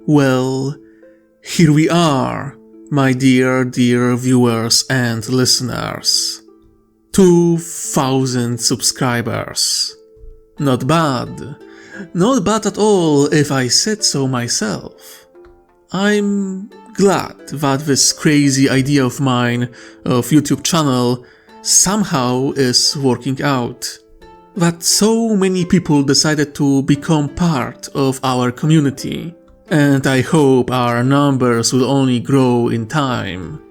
Well, here we are, my dear viewers and listeners. 2,000 subscribers. Not bad. Not bad at all if I said so myself. I'm glad that this crazy idea of mine of YouTube channel somehow is working out. That so many people decided to become part of our community. And I hope our numbers will only grow in time.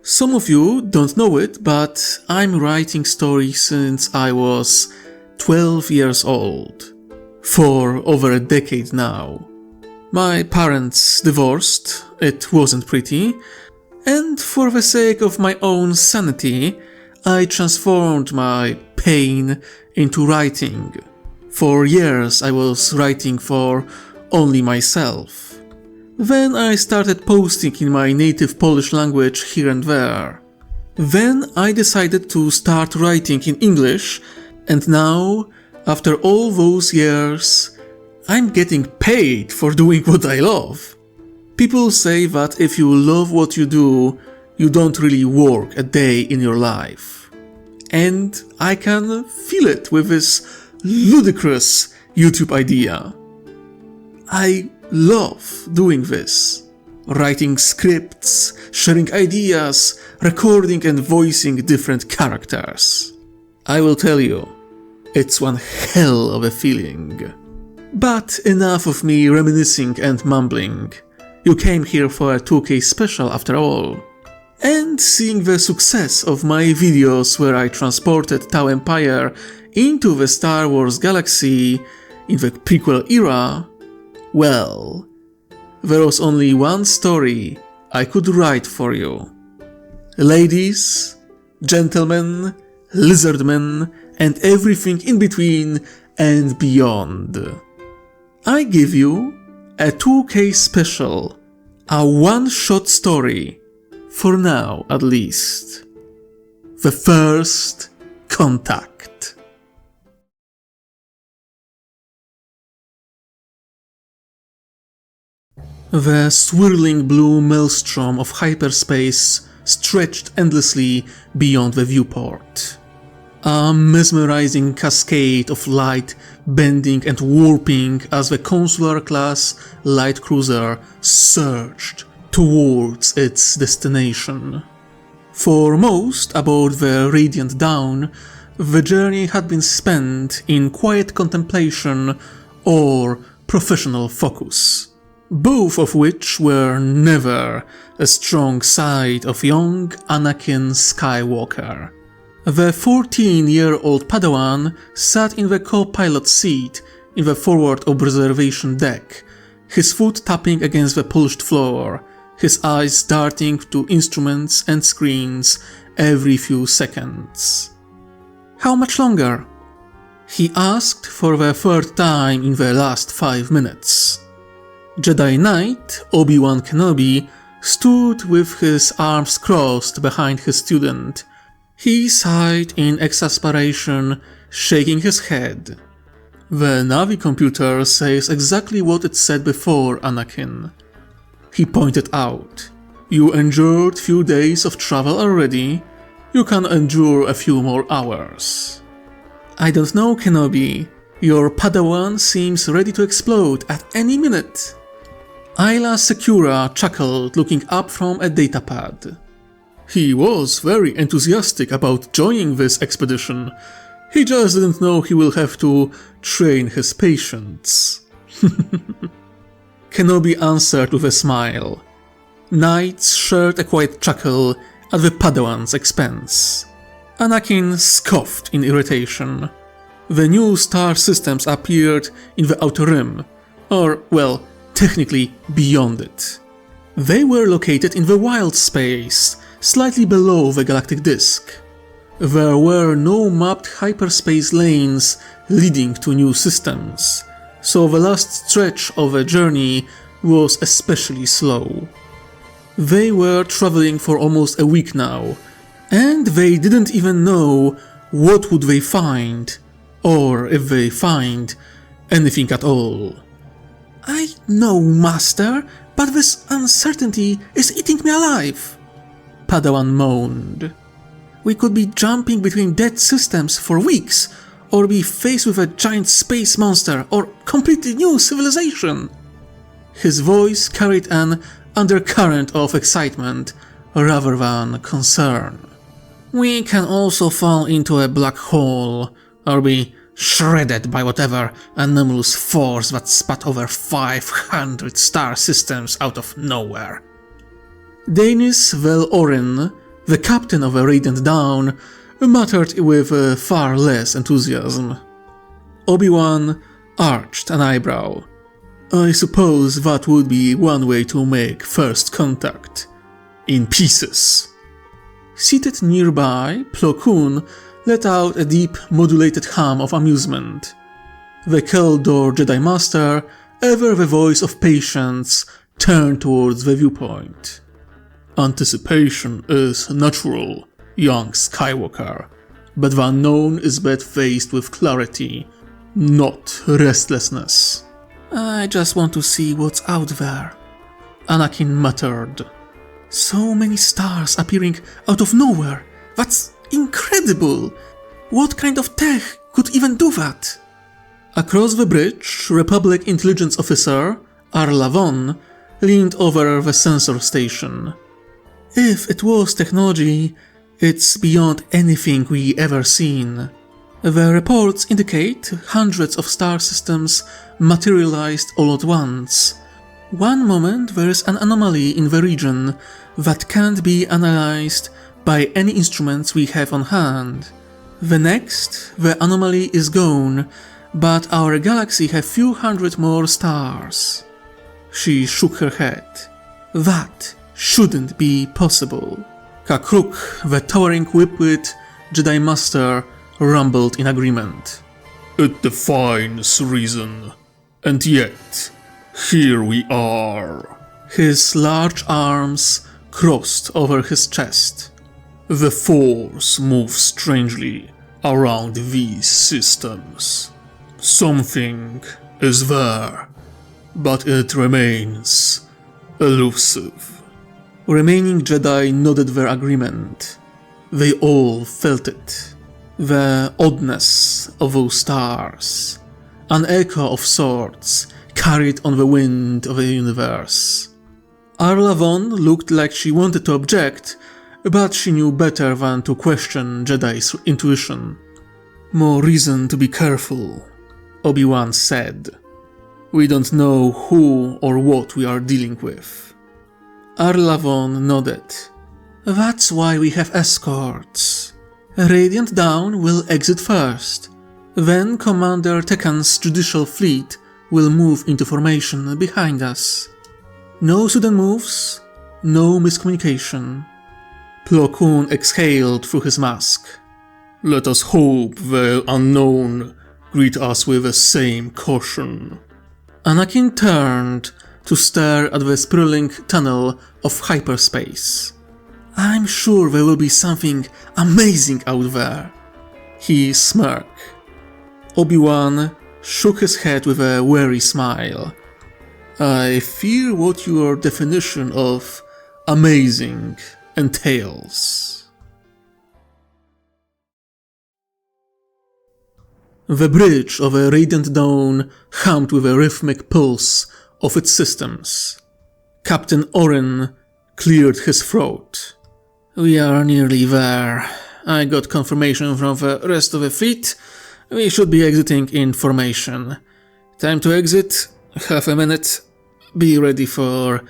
Some of you don't know it, but I'm writing stories since I was 12 years old. For over a decade now. My parents divorced, it wasn't pretty, and for the sake of my own sanity, I transformed my pain into writing. For years I was writing for only myself. Then I started posting in my native Polish language here and there. Then I decided to start writing in English, and now, after all those years, I'm getting paid for doing what I love. People say that if you love what you do, you don't really work a day in your life. And I can feel it with this ludicrous YouTube idea. I love doing this. Writing scripts, sharing ideas, recording and voicing different characters. I will tell you, it's one hell of a feeling. But enough of me reminiscing and mumbling. You came here for a 2K special after all. And seeing the success of my videos where I transported Tau Empire into the Star Wars galaxy in the prequel era, well, there was only one story I could write for you. Ladies, gentlemen, lizardmen, and everything in between and beyond. I give you a 2K special, a one-shot story, for now at least. The First Contact. The swirling blue maelstrom of hyperspace stretched endlessly beyond the viewport. A mesmerizing cascade of light bending and warping as the consular-class light cruiser surged towards its destination. For most aboard the Radiant Dawn, the journey had been spent in quiet contemplation or professional focus, both of which were never a strong side of young Anakin Skywalker. The 14-year-old Padawan sat in the co-pilot seat in the forward observation deck, his foot tapping against the polished floor, his eyes darting to instruments and screens every few seconds. How much longer? He asked for the third time in the last 5 minutes. Jedi Knight Obi-Wan Kenobi stood with his arms crossed behind his student. He sighed in exasperation, shaking his head. The Navi computer says exactly what it said before, Anakin. He pointed out. You endured few days of travel already. You can endure a few more hours. I don't know, Kenobi. Your Padawan seems ready to explode at any minute. Ayla Secura chuckled, looking up from a datapad. He was very enthusiastic about joining this expedition. He just didn't know he will have to train his patients. Kenobi answered with a smile. Knights shared a quiet chuckle at the Padawan's expense. Anakin scoffed in irritation. The new star systems appeared in the Outer Rim, or, well, technically beyond it. They were located in the wild space, slightly below the galactic disk. There were no mapped hyperspace lanes leading to new systems, so the last stretch of the journey was especially slow. They were traveling for almost a week now, and they didn't even know what would they find, or if they find anything at all. I know, Master, but this uncertainty is eating me alive, Padawan moaned. We could be jumping between dead systems for weeks, or be faced with a giant space monster or completely new civilization. His voice carried an undercurrent of excitement rather than concern. We can also fall into a black hole, or be shredded by whatever anomalous force that spat over 500 star systems out of nowhere. Danis Vel Orin, the captain of a Radiant Dawn, muttered with far less enthusiasm. Obi-Wan arched an eyebrow. I suppose that would be one way to make first contact. In pieces. Seated nearby, Plo Koon let out a deep, modulated hum of amusement. The Keldor Jedi Master, ever the voice of patience, turned towards the viewpoint. Anticipation is natural, young Skywalker, but the unknown is best faced with clarity, not restlessness. I just want to see what's out there, Anakin muttered. So many stars appearing out of nowhere, that's incredible! What kind of tech could even do that? Across the bridge, Republic intelligence officer, Arla Von, leaned over the sensor station. If it was technology, it's beyond anything we ever seen. The reports indicate hundreds of star systems materialized all at once. One moment there is an anomaly in the region that can't be analyzed by any instruments we have on hand. The next, the anomaly is gone, but our galaxy has few hundred more stars. She shook her head. That shouldn't be possible. Kakruk, the towering whipwit Jedi Master, rumbled in agreement. It defines reason. And yet, here we are. His large arms crossed over his chest. The Force moves strangely around these systems. Something is there, but it remains elusive. Remaining Jedi nodded their agreement. They all felt it. The oddness of those stars. An echo of sorts carried on the wind of the universe. Arla Von looked like she wanted to object, but she knew better than to question Jedi's intuition. More reason to be careful, Obi-Wan said. We don't know who or what we are dealing with. Arla Von nodded. That's why we have escorts. Radiant Dawn will exit first. Then Commander Tekkan's judicial fleet will move into formation behind us. No sudden moves, no miscommunication. Plo Koon exhaled through his mask. Let us hope the unknown greet us with the same caution. Anakin turned to stare at the sprawling tunnel of hyperspace. I'm sure there will be something amazing out there. He smirked. Obi-Wan shook his head with a weary smile. I fear what your definition of amazing entails. The bridge of a Radiant Dawn hummed with a rhythmic pulse of its systems. Captain Orin cleared his throat. We are nearly there. I got confirmation from the rest of the fleet. We should be exiting in formation. Time to exit. Half a minute. Be ready for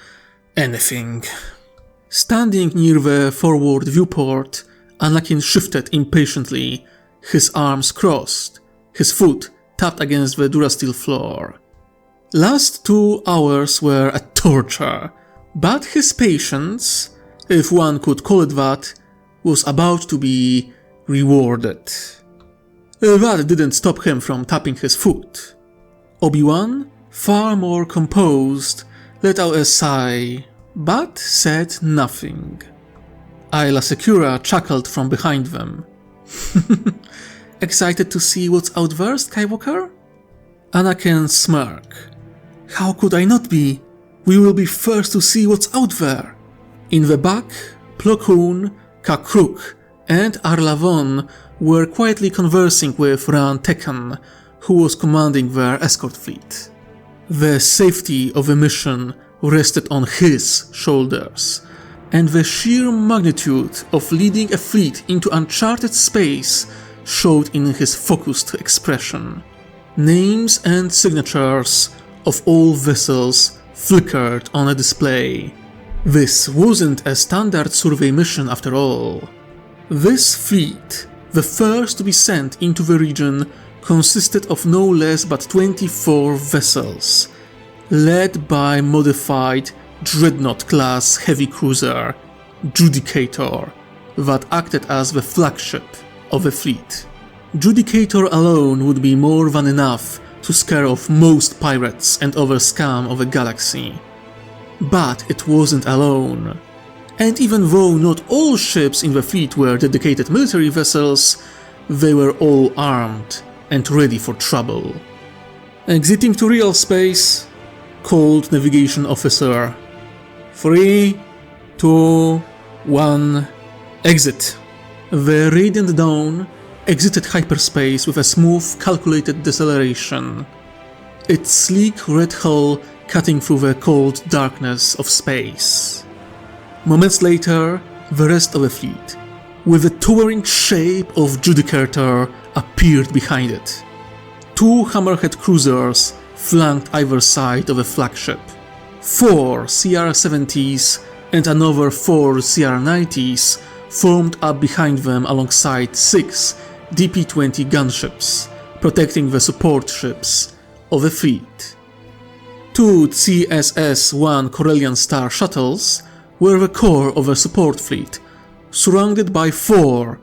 anything. Standing near the forward viewport, Anakin shifted impatiently, his arms crossed, his foot tapped against the Durasteel floor. Last 2 hours were a torture, but his patience, if one could call it that, was about to be rewarded. That didn't stop him from tapping his foot. Obi-Wan, far more composed, let out a sigh, but said nothing. Ayla Secura chuckled from behind them. Excited to see what's out there, Skywalker? Anakin smirked. How could I not be? We will be first to see what's out there. In the back, Plo Koon, Kakruk, and Arlavon were quietly conversing with Ran Tekan, who was commanding their escort fleet. The safety of the mission rested on his shoulders, and the sheer magnitude of leading a fleet into uncharted space showed in his focused expression. Names and signatures of all vessels flickered on a display. This wasn't a standard survey mission after all. This fleet, the first to be sent into the region, consisted of no less but 24 vessels, led by modified Dreadnought-class heavy cruiser Judicator that acted as the flagship of the fleet. Judicator alone would be more than enough to scare off most pirates and other scum of the galaxy. But it wasn't alone. And even though not all ships in the fleet were dedicated military vessels, they were all armed and ready for trouble. Exiting to real space, called Navigation Officer. 3, 2, 1, exit. The Radiant Dawn exited hyperspace with a smooth, calculated deceleration, its sleek red hull cutting through the cold darkness of space. Moments later, the rest of the fleet, with the towering shape of Judicator, appeared behind it. 2 hammerhead cruisers flanked either side of the flagship. 4 CR-70s and another 4 CR-90s formed up behind them alongside 6 DP-20 gunships, protecting the support ships of the fleet. 2 CSS-1 Corellian Star shuttles were the core of the support fleet, surrounded by 4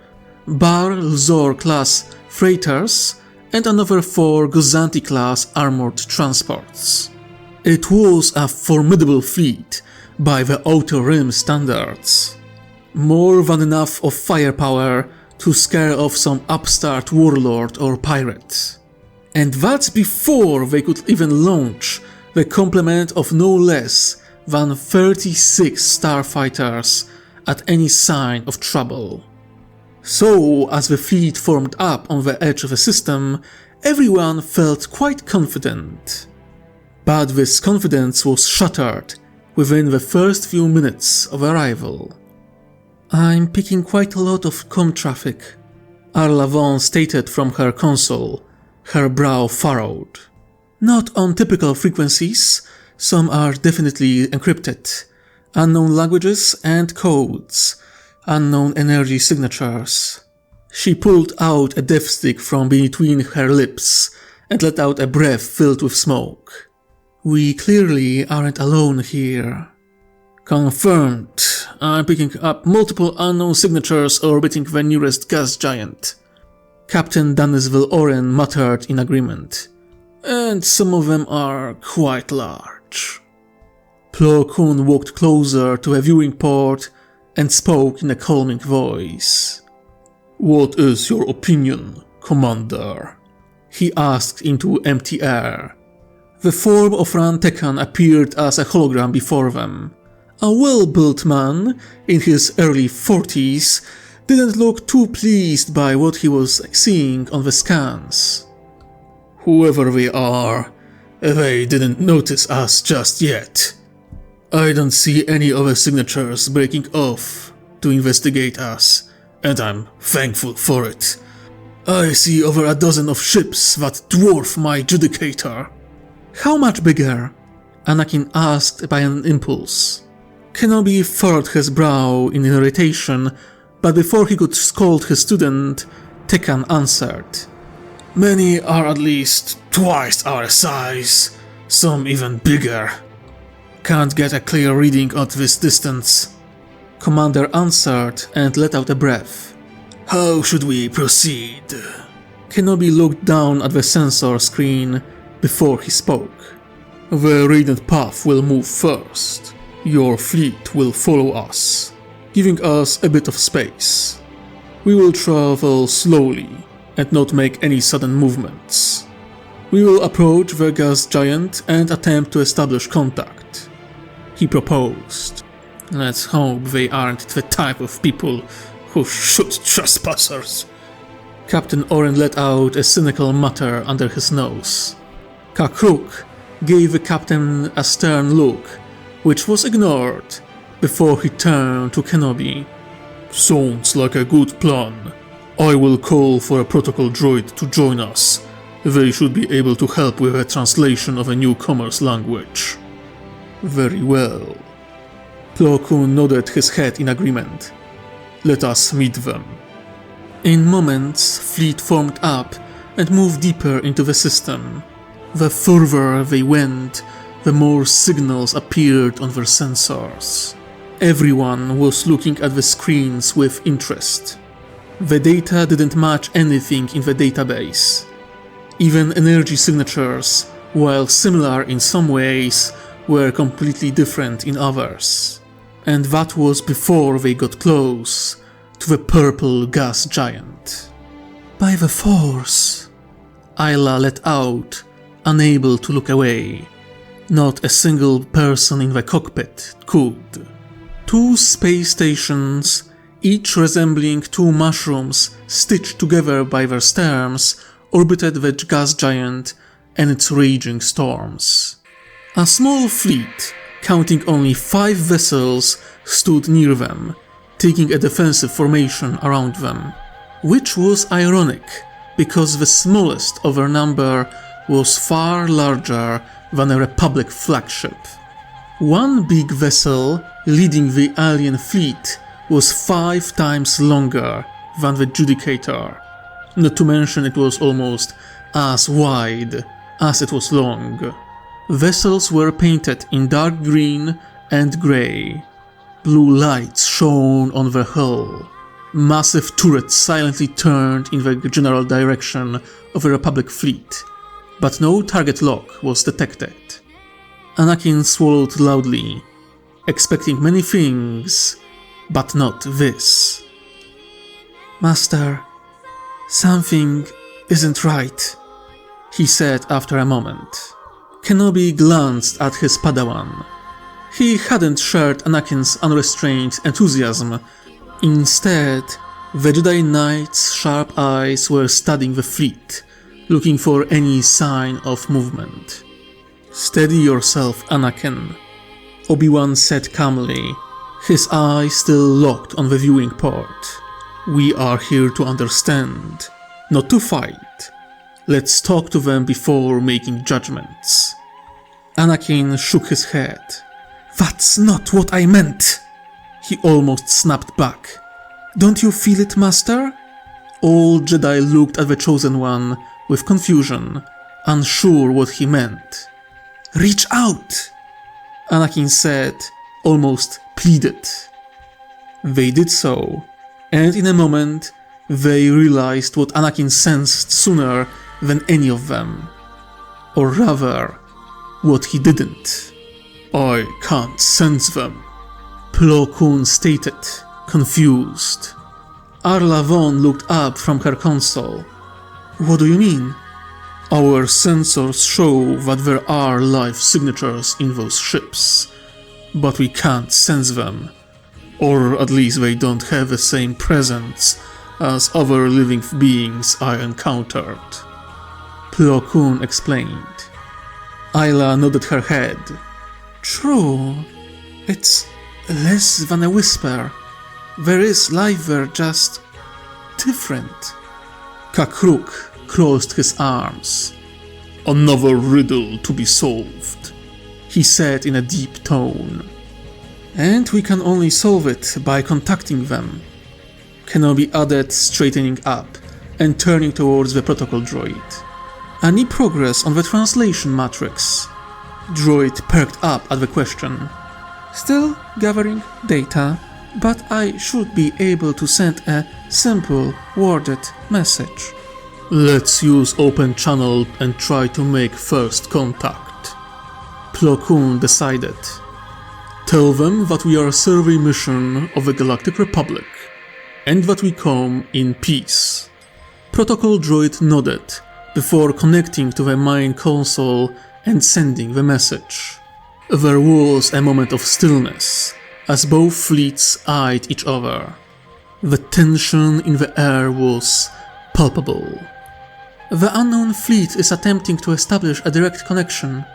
Bar-Lzor-class freighters and another 4 Gozanti-class armored transports. It was a formidable fleet by the Outer Rim standards. More than enough of firepower to scare off some upstart warlord or pirate. And that's before they could even launch the complement of no less than 36 starfighters at any sign of trouble. So, as the fleet formed up on the edge of the system, everyone felt quite confident. But this confidence was shattered within the first few minutes of arrival. "I'm picking quite a lot of comm traffic," Arlavon stated from her console, her brow furrowed. "Not on typical frequencies, some are definitely encrypted. Unknown languages and codes, unknown energy signatures." She pulled out a death stick from between her lips and let out a breath filled with smoke. "We clearly aren't alone here." "Confirmed. I'm picking up multiple unknown signatures orbiting the nearest gas giant," Captain Danisville Oren muttered in agreement. "And some of them are quite large." Plo Koon walked closer to a viewing port and spoke in a calming voice. "What is your opinion, Commander?" he asked into empty air. The form of Ran Tekan appeared as a hologram before them. A well-built man, in his early 40s, didn't look too pleased by what he was seeing on the scans. "Whoever they are, they didn't notice us just yet. I don't see any other signatures breaking off to investigate us, and I'm thankful for it. I see over a dozen of ships that dwarf my Judicator." "How much bigger?" Anakin asked by an impulse. Kenobi furrowed his brow in irritation, but before he could scold his student, Tekan answered. "Many are at least twice our size, some even bigger. Can't get a clear reading at this distance." Commander answered and let out a breath. "How should we proceed?" Kenobi looked down at the sensor screen before he spoke. "The Radiant Path will move first. Your fleet will follow us, giving us a bit of space. We will travel slowly and not make any sudden movements. We will approach the gas giant and attempt to establish contact, he proposed. Let's hope they aren't the type of people who shoot trespassers. Captain Oren let out a cynical mutter under his nose. Kakruk gave the captain a stern look, which was ignored, before he turned to Kenobi. Sounds like a good plan. I will call for a protocol droid to join us. They should be able to help with a translation of a newcomer's language. Very well. Plo Koon nodded his head in agreement. Let us meet them. In moments, fleet formed up and moved deeper into the system. The further they went, the more signals appeared on their sensors. Everyone was looking at the screens with interest. The data didn't match anything in the database. Even energy signatures, while similar in some ways, were completely different in others. And that was before they got close to the purple gas giant. By the Force, Ayla let out, unable to look away. Not a single person in the cockpit could. 2 space stations, each resembling 2 mushrooms stitched together by their sterns, orbited the gas giant and its raging storms. A small fleet, counting only 5 vessels, stood near them, taking a defensive formation around them, which was ironic because the smallest of their number was far larger than a Republic flagship. One big vessel leading the alien fleet was 5 times longer than the Judicator, not to mention it was almost as wide as it was long. Vessels were painted in dark green and grey. Blue lights shone on the hull. Massive turrets silently turned in the general direction of the Republic fleet, but no target lock was detected. Anakin swallowed loudly, expecting many things, but not this. Master, something isn't right, he said after a moment. Kenobi glanced at his Padawan. He hadn't shared Anakin's unrestrained enthusiasm. Instead, the Jedi Knight's sharp eyes were studying the fleet, looking for any sign of movement. Steady yourself, Anakin, Obi-Wan said calmly, his eyes still locked on the viewing port. We are here to understand, not to fight. Let's talk to them before making judgments. Anakin shook his head. That's not what I meant! He almost snapped back. Don't you feel it, Master? All Jedi looked at the Chosen One with confusion, unsure what he meant. Reach out! Anakin said, almost pleaded. They did so, and in a moment, they realized what Anakin sensed sooner than any of them. Or rather, what he didn't. I can't sense them, Plo Koon stated, confused. Arla Vaughn looked up from her console. What do you mean? Our sensors show that there are life signatures in those ships, but we can't sense them. Or at least they don't have the same presence as other living beings I encountered. Plo Koon explained. Ayla nodded her head. True. It's less than a whisper. There is life there, just different. Kakruk crossed his arms. Another riddle to be solved, he said in a deep tone. And we can only solve it by contacting them, Kenobi added, straightening up and turning towards the protocol droid. Any progress on the translation matrix? Droid perked up at the question. Still gathering data, but I should be able to send a simple, worded message. Let's use open channel and try to make first contact, Plo Koon decided. Tell them that we are a survey mission of the Galactic Republic, and that we come in peace. Protocol droid nodded, before connecting to the main console and sending the message. There was a moment of stillness as both fleets eyed each other. The tension in the air was palpable. The unknown fleet is attempting to establish a direct connection,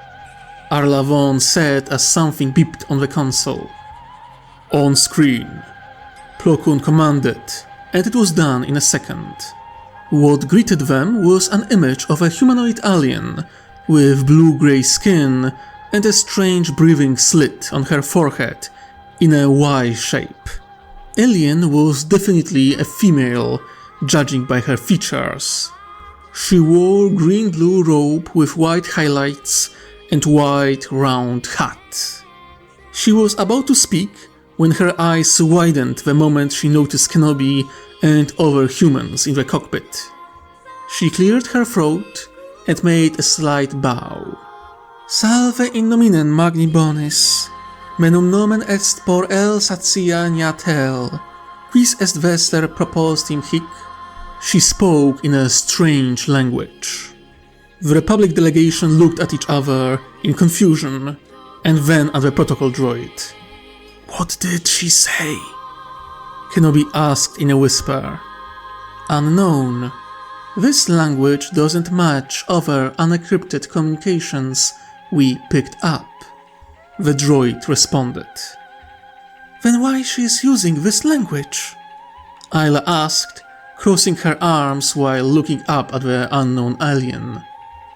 Arla Vaughn said as something beeped on the console. On screen, Plo Koon commanded, and it was done in a second. What greeted them was an image of a humanoid alien with blue-grey skin and a strange breathing slit on her forehead in a Y shape. Alien was definitely a female, judging by her features. She wore green-blue robe with white highlights and white round hat. She was about to speak when her eyes widened the moment she noticed Kenobi and other humans in the cockpit. She cleared her throat and made a slight bow. Salve in nomine magni bonis, menum nomen est por el satia niatel, quis est vester propostim hic? She spoke in a strange language. The Republic delegation looked at each other in confusion, and then at the protocol droid. What did she say? Kenobi asked in a whisper. Unknown. This language doesn't match other unencrypted communications we picked up. The droid responded. Then why she is using this language? Ayla asked, crossing her arms while looking up at the unknown alien.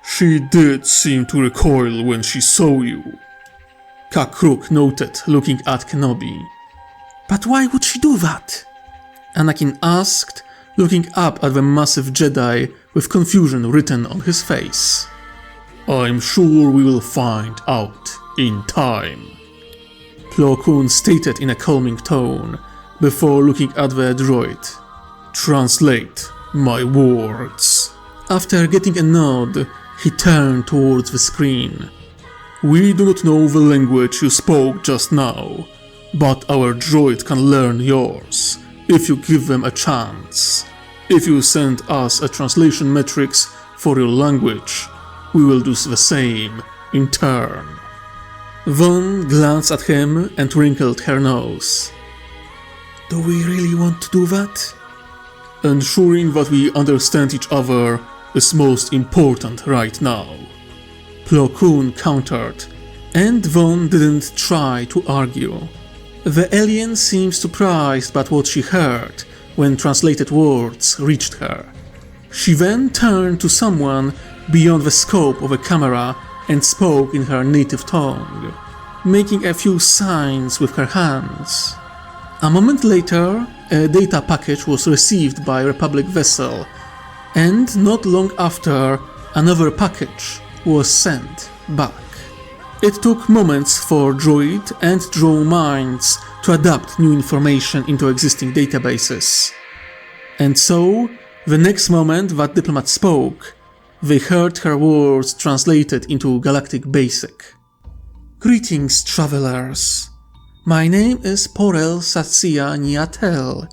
She did seem to recoil when she saw you, Kakruk noted, looking at Kenobi. But why would she do that? Anakin asked, looking up at the massive Jedi with confusion written on his face. I'm sure we will find out in time, Plo Koon stated in a calming tone, before looking at the droid. Translate my words. After getting a nod, he turned towards the screen. We do not know the language you spoke just now, but our droid can learn yours, if you give them a chance. If you send us a translation matrix for your language, we will do the same in turn. Vaughn glanced at him and wrinkled her nose. Do we really want to do that? Ensuring that we understand each other is most important right now, Plo Koon countered, and Vaughn didn't try to argue. The alien seemed surprised by what she heard when translated words reached her. She then turned to someone beyond the scope of a camera and spoke in her native tongue, making a few signs with her hands. A moment later, a data package was received by a Republic vessel, and not long after, another package was sent back. It took moments for droid and drone minds to adapt new information into existing databases. And so, the next moment that diplomat spoke, they heard her words translated into Galactic Basic. Greetings, travelers. My name is Porel Satsia Niatel,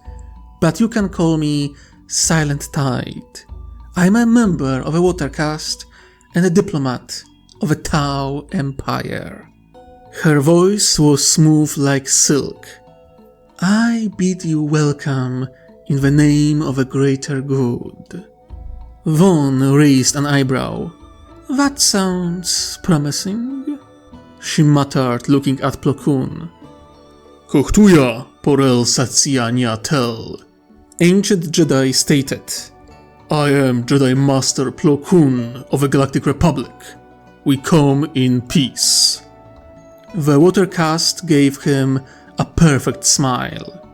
but you can call me Silent Tide. I'm a member of a water caste and a diplomat of a Tau Empire. Her voice was smooth like silk. I bid you welcome in the name of a greater good. Vaughn raised an eyebrow. That sounds promising, she muttered, looking at Plo Koon. Kohtuya Porel Satsia Niatel, Ancient Jedi stated. I am Jedi Master Plo Koon of the Galactic Republic. We come in peace. The water caste gave him a perfect smile.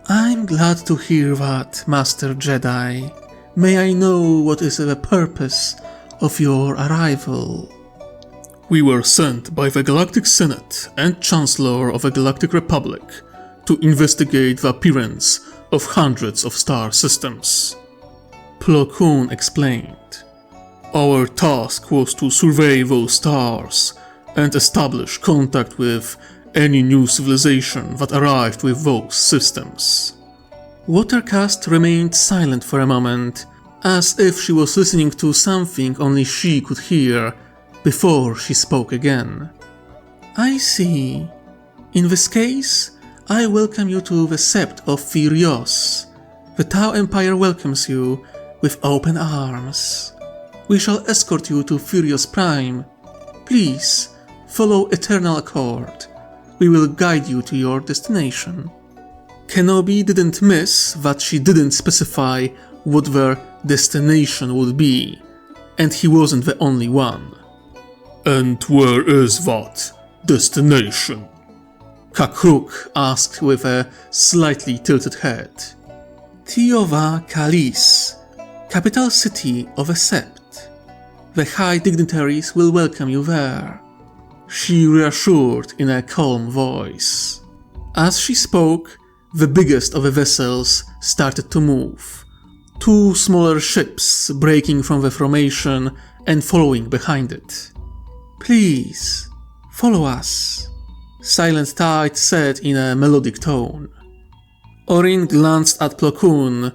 I'm glad to hear that, Master Jedi. May I know what is the purpose of your arrival? We were sent by the Galactic Senate and Chancellor of the Galactic Republic to investigate the appearance of hundreds of star systems, Plo Koon explained. Our task was to survey those stars and establish contact with any new civilization that arrived with those systems. Watercast remained silent for a moment as if she was listening to something only she could hear before she spoke again. I see. In this case, I welcome you to the Sept of Furios. The Tau Empire welcomes you with open arms. We shall escort you to Furios Prime. Please, follow Eternal Accord. We will guide you to your destination. Kenobi didn't miss that she didn't specify what their destination would be, and he wasn't the only one. And where is that destination? Kakruk asked with a slightly tilted head. Tiova Kalis, capital city of a Sept. The high dignitaries will welcome you there, she reassured in a calm voice. As she spoke, the biggest of the vessels started to move, two smaller ships breaking from the formation and following behind it. Please, follow us, Silent Tide said in a melodic tone. Orin glanced at Plo Koon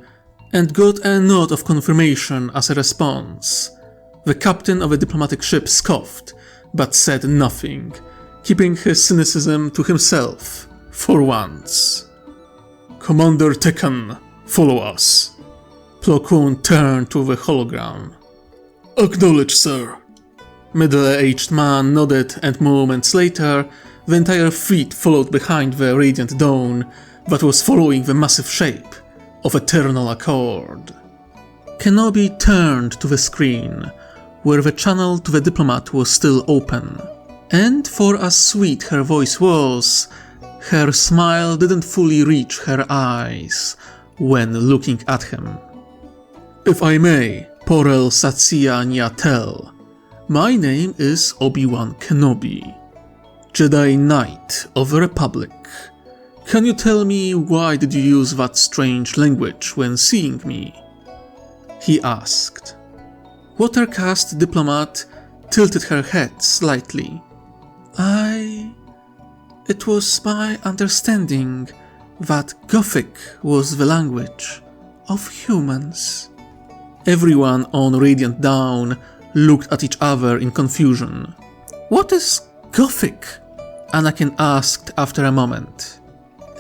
and got a nod of confirmation as a response. The captain of the diplomatic ship scoffed, but said nothing, keeping his cynicism to himself for once. Commander Tekken, follow us. Plo Koon turned to the hologram. Acknowledge, sir. Middle-aged man nodded, and moments later, the entire fleet followed behind the radiant dawn that was following the massive shape of Eternal Accord. Kenobi turned to the screen, where the channel to the diplomat was still open, and for as sweet her voice was, her smile didn't fully reach her eyes when looking at him. If I may, Porel Satsia Nyatel, my name is Obi-Wan Kenobi, Jedi Knight of the Republic. Can you tell me why did you use that strange language when seeing me? He asked. Watercast diplomat tilted her head slightly. It was my understanding that Gothic was the language of humans. Everyone on Radiant Dawn looked at each other in confusion. What is Gothic? Anakin asked after a moment.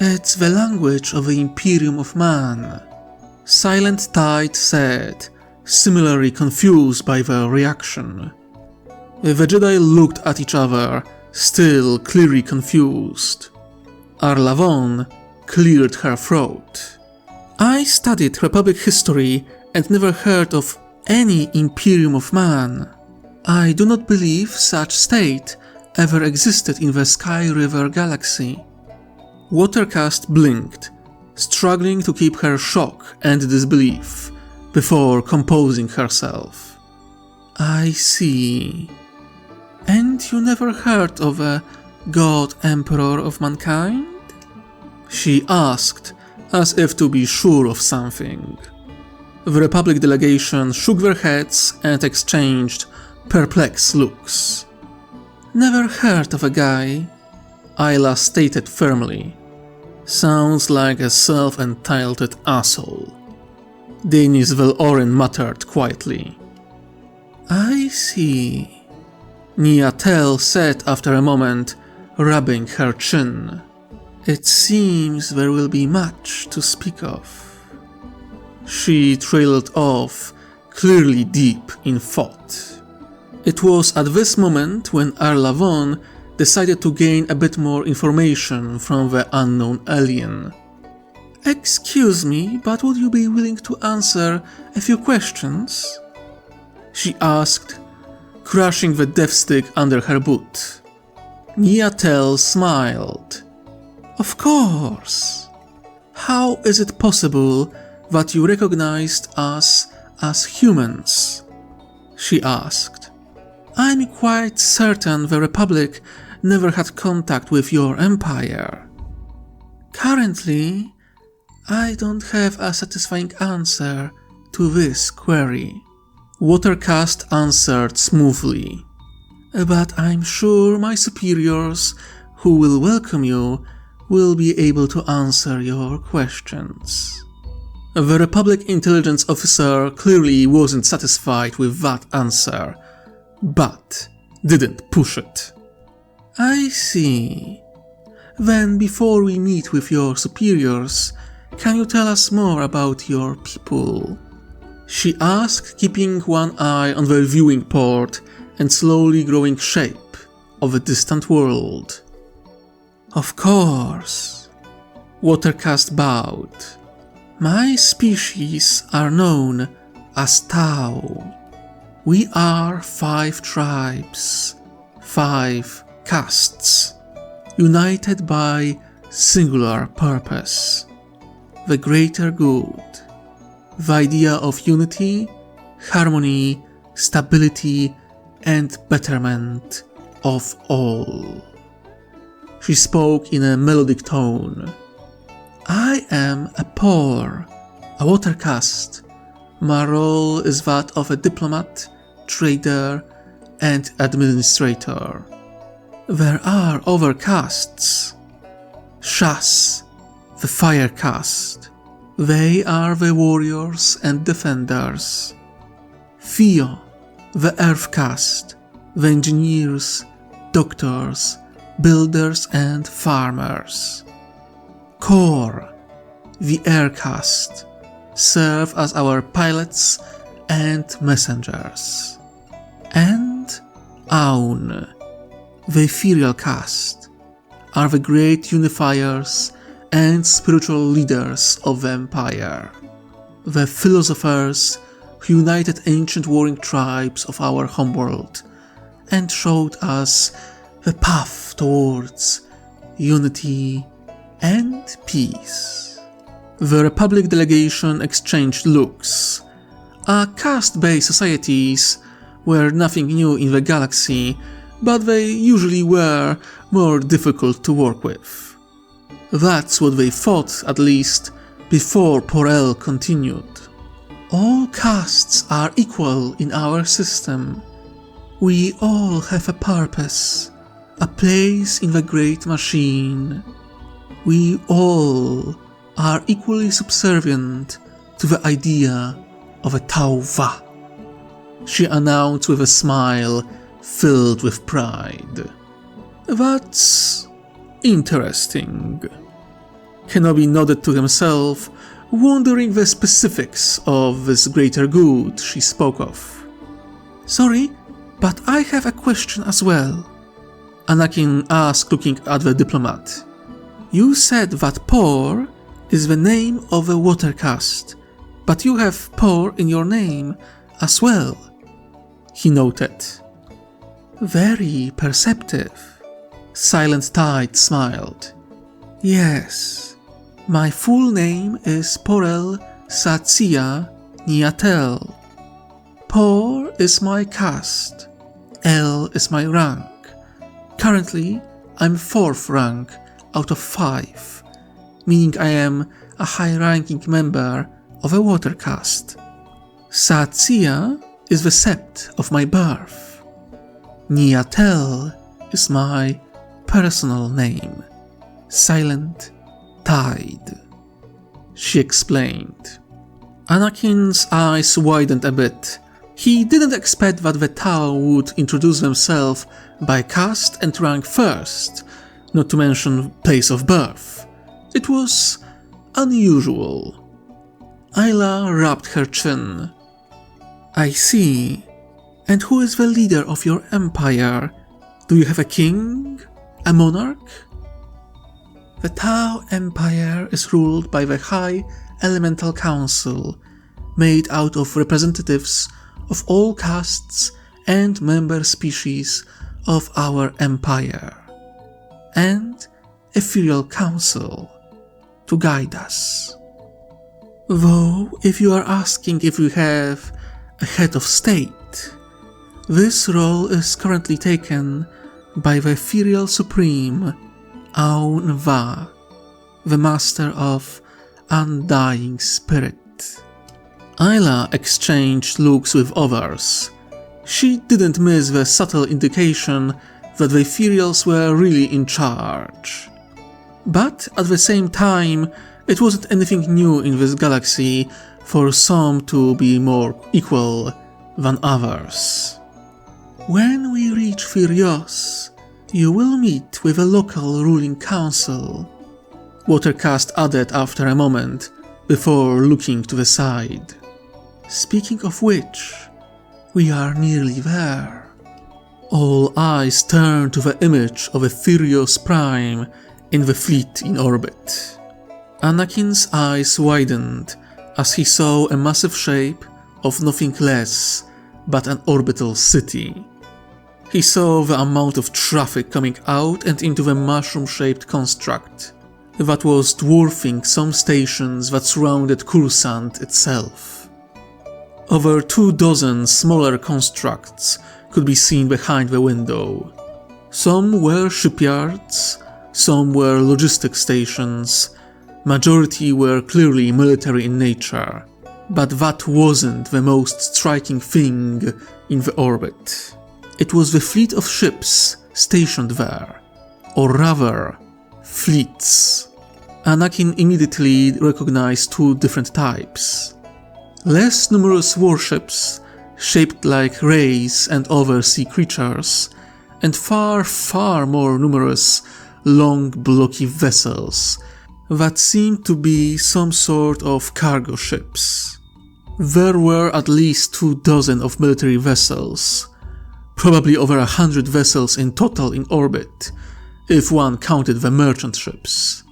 It's the language of the Imperium of Man, Silent Tide said, similarly confused by the reaction. The Jedi looked at each other, still clearly confused. Arlavon cleared her throat. I studied Republic history and never heard of any Imperium of Man. I do not believe such state ever existed in the Sky River galaxy. Watercast blinked, struggling to keep her shock and disbelief before composing herself. I see. And you never heard of a God Emperor of Mankind? She asked, as if to be sure of something. The Republic delegation shook their heads and exchanged perplexed looks. Never heard of a guy, Ayla stated firmly. Sounds like a self-entitled asshole. Denis Velorin muttered quietly. I see. Nyatel said after a moment, rubbing her chin. It seems there will be much to speak of. She trailed off, clearly deep in thought. It was at this moment when Arlavon decided to gain a bit more information from the unknown alien. Excuse me, but would you be willing to answer a few questions? She asked, crushing the death stick under her boot. Nyatel smiled. Of course. How is it possible that you recognized us as humans? She asked. I'm quite certain the Republic never had contact with your empire. Currently, I don't have a satisfying answer to this query. Watercast answered smoothly. But I'm sure my superiors, who will welcome you, will be able to answer your questions. The Republic intelligence officer clearly wasn't satisfied with that answer, but didn't push it. I see. Then before we meet with your superiors, can you tell us more about your people? She asked, keeping one eye on the viewing port and slowly growing shape of a distant world. Of course. Watercast bowed. My species are known as Tau. We are 5 tribes, 5 castes, united by singular purpose, the greater good, the idea of unity, harmony, stability, and betterment of all. She spoke in a melodic tone. I am a Por, a watercast. My role is that of a diplomat, trader, and administrator. There are other castes. Shas, the fire caste. They are the warriors and defenders. Theo, the earth caste. The engineers, doctors, builders and farmers. Kor, the air caste, serve as our pilots and messengers. And Aun, the ethereal caste, are the great unifiers and spiritual leaders of the empire, the philosophers who united ancient warring tribes of our homeworld and showed us the path towards unity and peace. The Republic delegation exchanged looks. Our caste-based societies were nothing new in the galaxy, but they usually were more difficult to work with. That's what they thought, at least, before Porel continued. All castes are equal in our system. We all have a purpose, a place in the great machine. We all are equally subservient to the idea of a Tauva, she announced with a smile filled with pride. That's interesting. Kenobi nodded to himself, wondering the specifics of this greater good she spoke of. Sorry, but I have a question as well, Anakin asked, looking at the diplomat. You said that Por is the name of a water caste, but you have Por in your name as well, he noted. Very perceptive. Silent Tide smiled. Yes, my full name is Porel Satsia Niatel. Por is my caste. L is my rank. Currently, I'm 4th rank out of 5, meaning I am a high-ranking member of a water caste. Satsia is the sept of my birth. Niatel is my personal name. Silent Tide, she explained. Anakin's eyes widened a bit. He didn't expect that the Tau would introduce themselves by caste and rank first, not to mention place of birth. It was unusual. Ayla rubbed her chin. I see. And who is the leader of your empire? Do you have a king? A monarch? The Tau Empire is ruled by the High Elemental Council, made out of representatives of all castes and member species of our empire, and Ethereal Council to guide us. Though, if you are asking if we have a head of state, this role is currently taken by the Ethereal Supreme Aun Va, the Master of Undying Spirit. Ayla exchanged looks with others. She didn't miss the subtle indication that the Ethereals were really in charge. But at the same time, It wasn't anything new in this galaxy for some to be more equal than others. When we reach Furios, you will meet with a local ruling council, Watercast added after a moment before looking to the side. Speaking of which, we are nearly there. All eyes turned to the image of a Furios Prime in the fleet in orbit. Anakin's eyes widened as he saw a massive shape of nothing less but an orbital city. He saw the amount of traffic coming out and into the mushroom-shaped construct that was dwarfing some stations that surrounded Coruscant itself. Over 24 smaller constructs could be seen behind the window. Some were shipyards, some were logistic stations, majority were clearly military in nature, but that wasn't the most striking thing in the orbit. It was the fleet of ships stationed there, or rather, fleets. Anakin immediately recognized two different types. Less numerous warships, shaped like rays and other sea creatures, and far more numerous long blocky vessels that seemed to be some sort of cargo ships. There were at least 24 of military vessels, probably over 100 vessels in total in orbit, if one counted the merchant ships.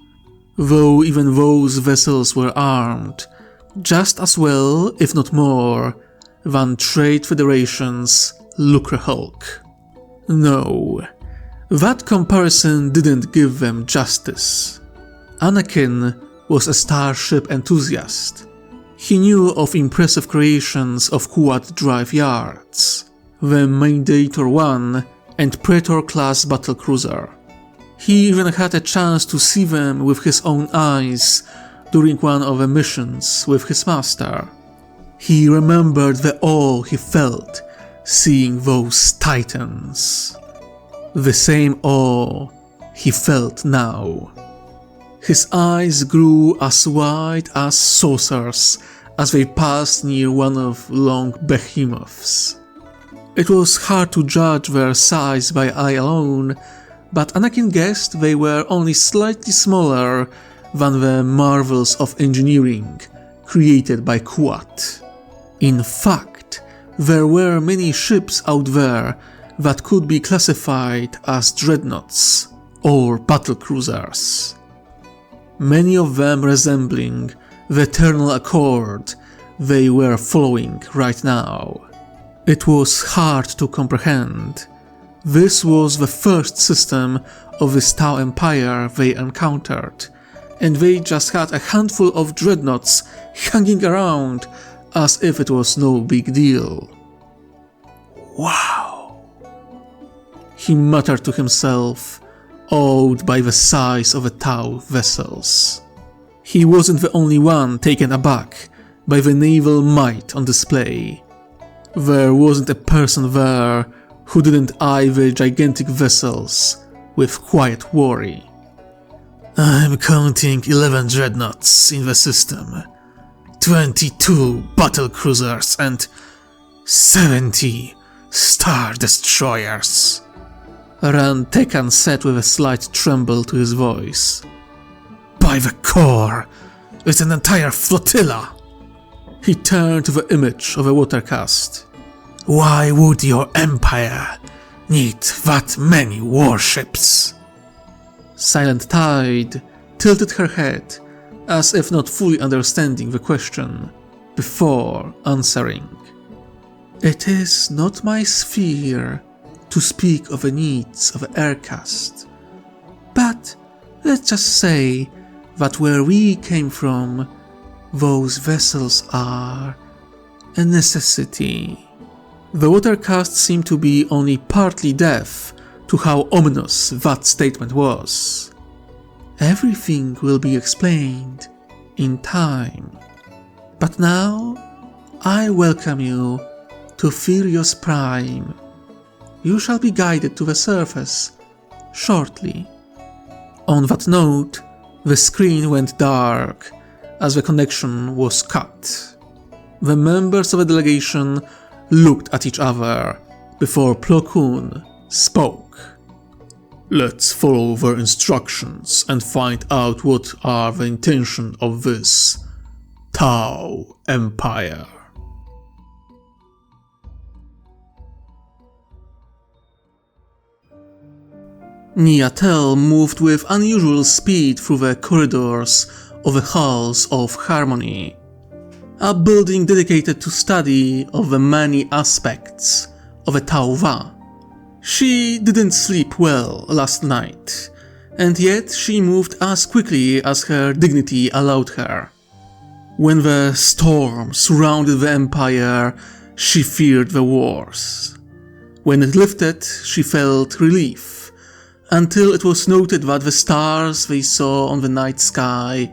Though even those vessels were armed, just as well, if not more, than Trade Federation's Lucrehulk. No, that comparison didn't give them justice. Anakin was a starship enthusiast. He knew of impressive creations of quad drive yards, the Mandator 1 and Praetor-class battlecruiser. He even had a chance to see them with his own eyes during one of the missions with his master. He remembered the awe he felt seeing those titans. The same awe he felt now. His eyes grew as wide as saucers as they passed near one of long behemoths. It was hard to judge their size by eye alone, but Anakin guessed they were only slightly smaller than the marvels of engineering created by Kuat. In fact, there were many ships out there that could be classified as dreadnoughts or battlecruisers. Many of them resembling the Eternal Accord they were following right now. It was hard to comprehend. This was the first system of this Tau Empire they encountered, and they just had a handful of dreadnoughts hanging around as if it was no big deal. Wow, he muttered to himself, awed by the size of the Tau vessels. He wasn't the only one taken aback by the naval might on display. There wasn't a person there who didn't eye the gigantic vessels with quiet worry. I'm counting 11 dreadnoughts in the system, 22 battlecruisers and 70 star destroyers. Ran Tekan said with a slight tremble to his voice. By the core, it's an entire flotilla. He turned to the image of a watercast. Why would your empire need that many warships? Silent Tide tilted her head, as if not fully understanding the question, before answering. It is not my sphere to speak of the needs of the aircast, but let's just say that where we came from, those vessels are a necessity. The watercast seemed to be only partly deaf to how ominous that statement was. Everything will be explained in time. But now, I welcome you to Furios Prime. You shall be guided to the surface shortly. On that note, The screen went dark as the connection was cut. The members of the delegation looked at each other before Plo Koon spoke. Let's follow their instructions and find out what are the intentions of this Tau Empire. Niatel moved with unusual speed through the corridors of the Halls of Harmony, a building dedicated to study of the many aspects of a Tau Va. She didn't sleep well last night, and yet she moved as quickly as her dignity allowed her. When the storm surrounded the Empire, she feared the worst. When it lifted, she felt relief, until it was noted that the stars they saw on the night sky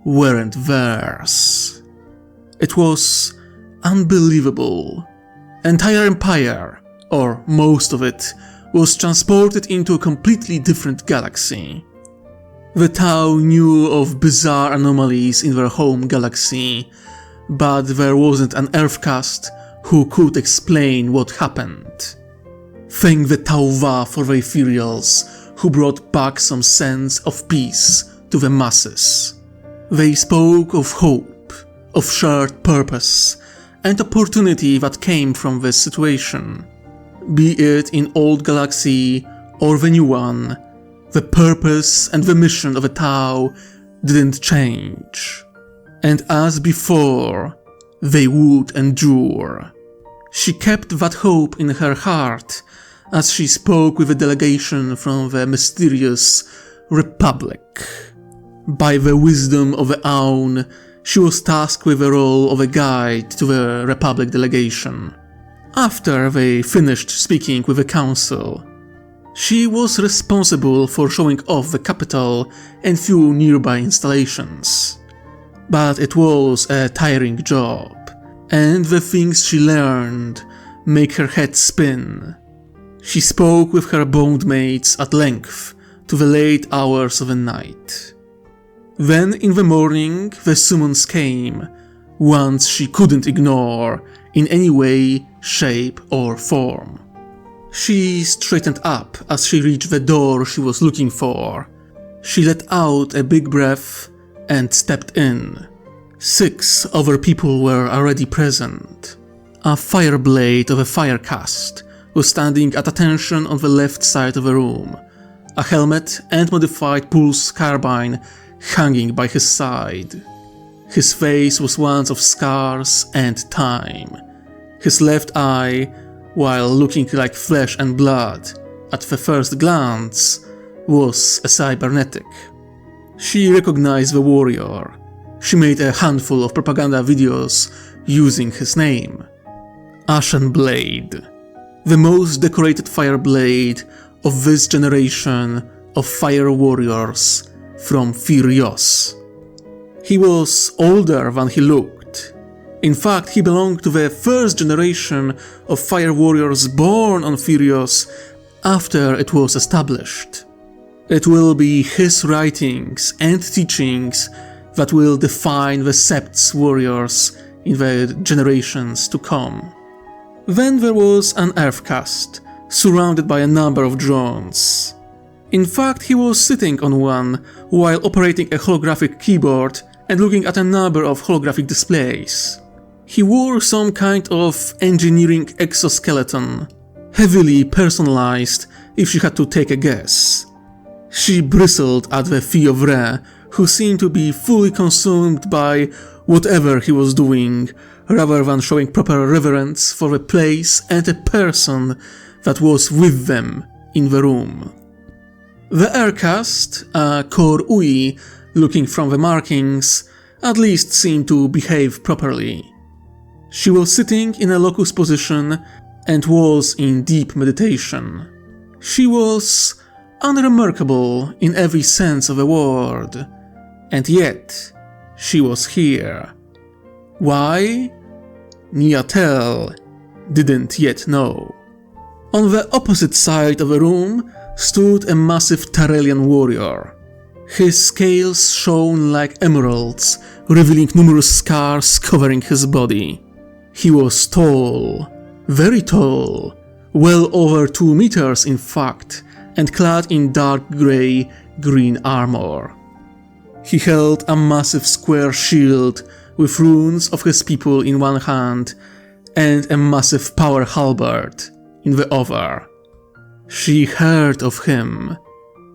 weren't theirs. It was unbelievable. Entire Empire, or most of it, was transported into a completely different galaxy. The Tau knew of bizarre anomalies in their home galaxy, but there wasn't an Earthcast who could explain what happened. Thank the Tau Va for the ethereals who brought back some sense of peace to the masses. They spoke of hope, of shared purpose, and opportunity that came from this situation. Be it in Old Galaxy or the new one, the purpose and the mission of the Tau didn't change. And as before, they would endure. She kept that hope in her heart as she spoke with a delegation from the mysterious Republic. By the wisdom of the Aun, she was tasked with the role of a guide to the Republic delegation. After they finished speaking with the Council, she was responsible for showing off the capital and few nearby installations. But it was a tiring job, and the things she learned make her head spin. She spoke with her bondmates at length to the late hours of the night. Then in the morning the summons came, ones she couldn't ignore in any way, shape or form. She straightened up as she reached the door she was looking for. She let out a big breath and stepped in. 6 other people were already present. A fireblade of a firecast was standing at attention on the left side of the room, a helmet and modified pulse carbine hanging by his side. His face was one of scars and time. His left eye, while looking like flesh and blood at the first glance, was a cybernetic. She recognized the warrior. She made a handful of propaganda videos using his name. Ashen Blade, the most decorated fireblade of this generation of fire warriors from Firios. He was older than he looked. In fact, he belonged to the first generation of fire warriors born on Firios after it was established. It will be his writings and teachings that will define the Sept's warriors in the generations to come. Then there was an Earthcast, surrounded by a number of drones. In fact, he was sitting on one while operating a holographic keyboard and looking at a number of holographic displays. He wore some kind of engineering exoskeleton, heavily personalized if she had to take a guess. She bristled at the Fee of Re, who seemed to be fully consumed by whatever he was doing, rather than showing proper reverence for the place and a person that was with them in the room. The Aircast, a Kor Ui, looking from the markings, at least seemed to behave properly. She was sitting in a locus position and was in deep meditation. She was unremarkable in every sense of the word, and yet she was here. Why? Niatel didn't yet know. On the opposite side of the room stood a massive Tarelian warrior. His scales shone like emeralds, revealing numerous scars covering his body. He was tall, very tall, well over 2 meters in fact, and clad in dark grey-green armor. He held a massive square shield with runes of his people in one hand and a massive power halberd in the other. She heard of him,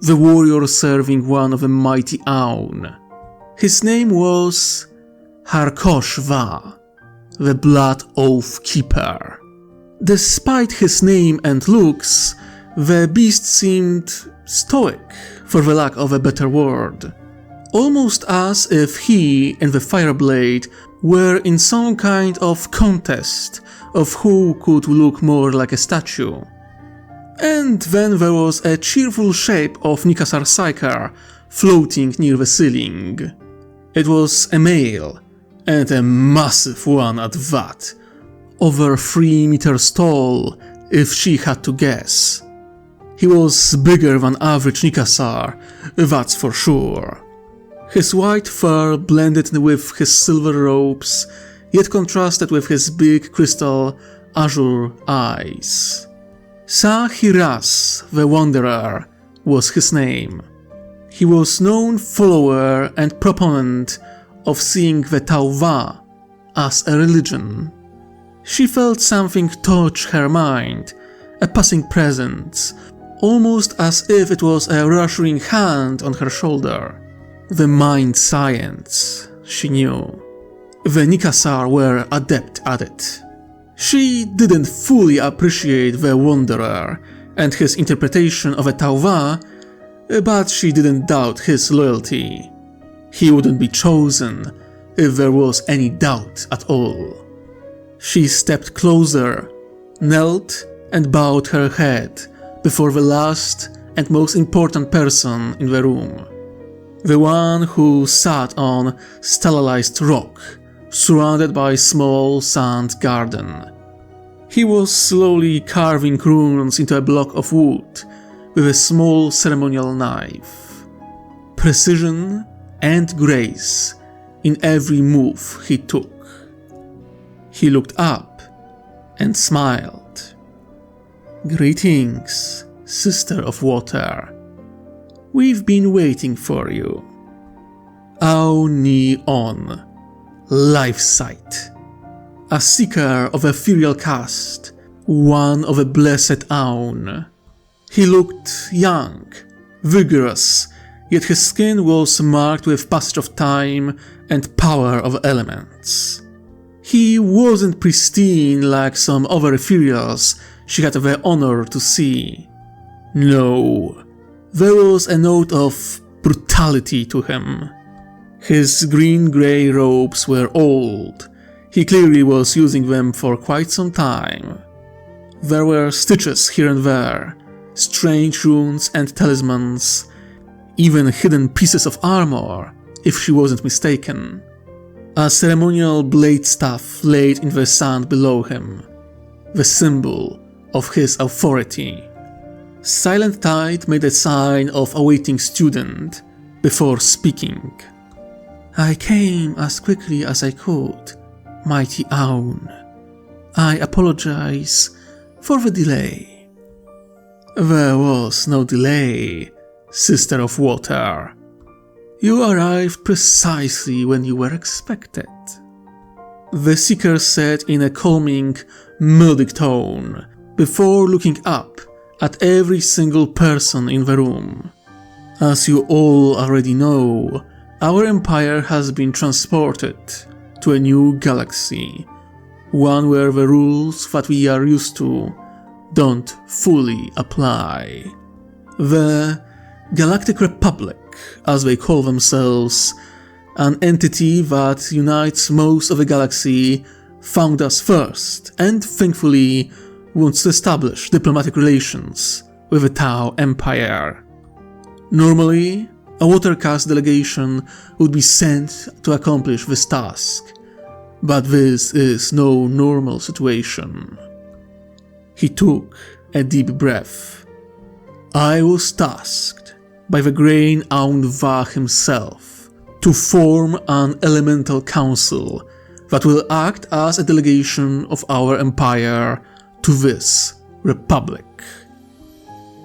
the warrior serving one of the mighty Aun. His name was Harkosh-Va, the Blood Oath Keeper. Despite his name and looks, the beast seemed stoic, for the lack of a better word. Almost as if he and the Fireblade were in some kind of contest of who could look more like a statue. And then there was a cheerful shape of Nikasar Psyker floating near the ceiling. It was a male, and a massive one at that, over 3 meters tall if she had to guess. He was bigger than average Nikasar, that's for sure. His white fur blended with his silver robes, yet contrasted with his big crystal azure eyes. Sa-Hiras, the Wanderer, was his name. He was known follower and proponent of seeing the Tauva as a religion. She felt something touch her mind, a passing presence, almost as if it was a reassuring hand on her shoulder. The mind science, she knew. The Nikasar were adept at it. She didn't fully appreciate the Wanderer and his interpretation of a Tauva, but she didn't doubt his loyalty. He wouldn't be chosen if there was any doubt at all. She stepped closer, knelt and bowed her head before the last and most important person in the room. The one who sat on stelarized rock, surrounded by small sand garden. He was slowly carving runes into a block of wood with a small ceremonial knife. Precision and grace in every move he took. He looked up and smiled. "Greetings, Sister of Water. We've been waiting for you." Au-Ni-On, Life Sight. A seeker of ethereal caste, one of a blessed Aun. He looked young, vigorous, yet his skin was marked with passage of time and power of elements. He wasn't pristine like some other ethereals she had the honor to see. No, there was a note of brutality to him. His green-grey robes were old. He clearly was using them for quite some time. There were stitches here and there, strange runes and talismans, even hidden pieces of armor, if she wasn't mistaken. A ceremonial blade staff laid in the sand below him, the symbol of his authority. Silent Tide made a sign of awaiting student before speaking. "I came as quickly as I could, mighty Aun. I apologize for the delay." "There was no delay, Sister of Water. You arrived precisely when you were expected," the seeker said in a calming, melodic tone, before looking up at every single person in the room. "As you all already know, our empire has been transported to a new galaxy, one where the rules that we are used to don't fully apply. The Galactic Republic, as they call themselves, an entity that unites most of the galaxy, found us first and thankfully wants to establish diplomatic relations with the Tau Empire. Normally, a Watercast delegation would be sent to accomplish this task, but this is no normal situation." He took a deep breath. "I was tasked by the Grain Aun Va himself to form an elemental council that will act as a delegation of our empire to this republic.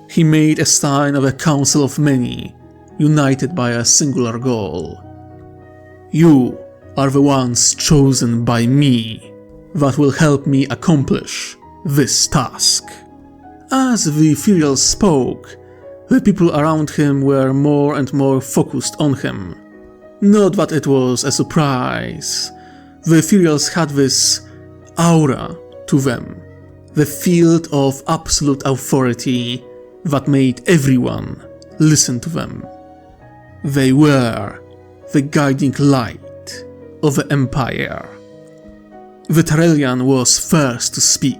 He made a sign of a council of many, united by a singular goal. You are the ones chosen by me that will help me accomplish this task. As the Ethereal spoke, the people around him were more and more focused on him. Not that it was a surprise. The Ethereals had this aura to them, the field of absolute authority that made everyone listen to them. They were the guiding light of the Empire. The Tarelian was first to speak.